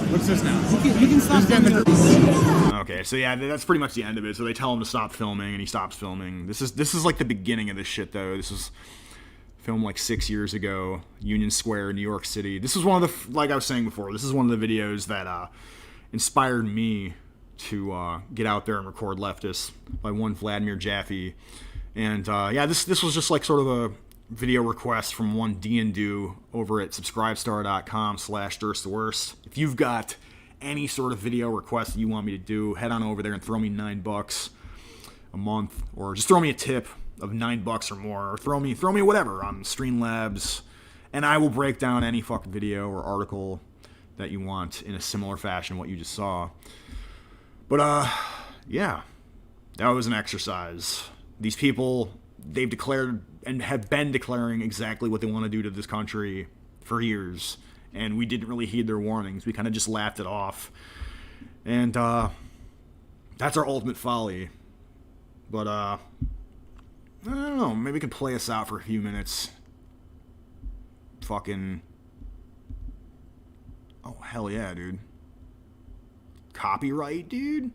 What's this now? You can stop filming. Okay, so yeah, that's pretty much the end of it. So they tell him to stop filming, and he stops filming. This is like the beginning of this shit, though. This was filmed like 6 years ago, Union Square, New York City. This is one of the, like I was saying before, this is one of the videos that inspired me to get out there and record leftists by one Vladmir Jaffe. And yeah, this was just like sort of a video request from one D&Do over at subscribestar.com/Duerstream. If you've got any sort of video request that you want me to do, head on over there and throw me $9 a month, or just throw me a tip of $9 or more, or throw me whatever on Streamlabs, and I will break down any fucking video or article that you want in a similar fashion what you just saw. But yeah, that was an exercise. These people, they've declared and have been declaring exactly what they want to do to this country for years, and we didn't really heed their warnings. We kind of just laughed it off, and that's our ultimate folly. But I don't know, maybe we could play us out for a few minutes. Fucking, oh hell yeah, dude. Copyright, dude.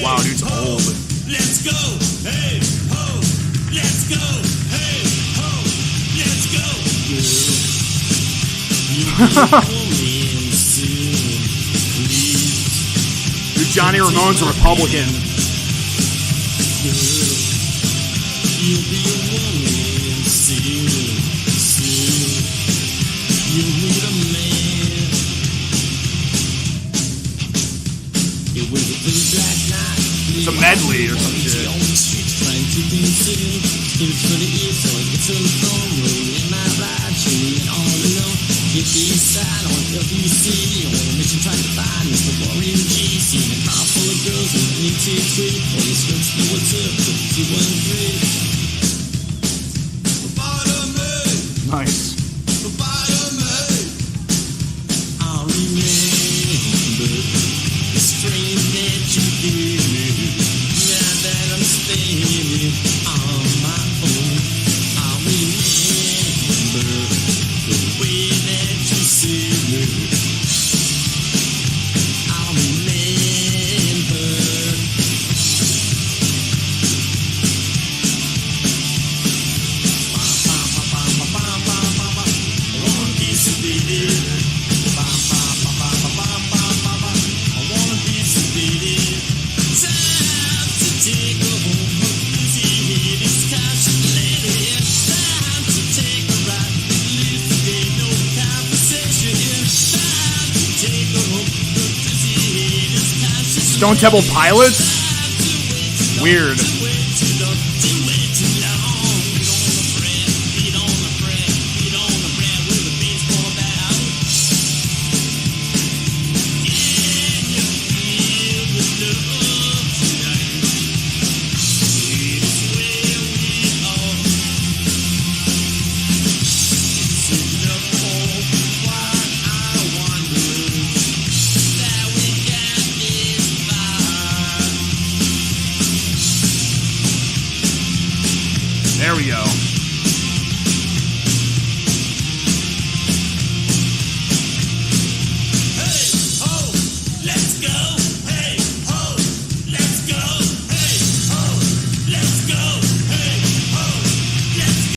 Wow, dude's old. Let's go, hey, ho, let's go, hey, ho, let's go. Dude, Johnny Ramone's a Republican. You'll be a woman soon. You need a man. It was a blue black night. It's a medley or some shit. On the streets trying to conceal. It was for the ear, so I get to the phone room in my ride, chilling all alone. Hit the east side on WC, on a mission trying to find Mr. Warren G. Seeing a car full of girls and an ET3. All your skirts know what's up, 213. Nice. I'll remember the strain that you gave me. Now that I'm standing on my own, I'll remember the way that you said me. I'll remember. I wanna be so baby. I wanna be so baby. Time to take her home. Her busy head is calculated. Time to take her out. Live today, no conversation. Time to take her home. Her busy head is calculated. Stone Temple Pilots? Weird. There we go.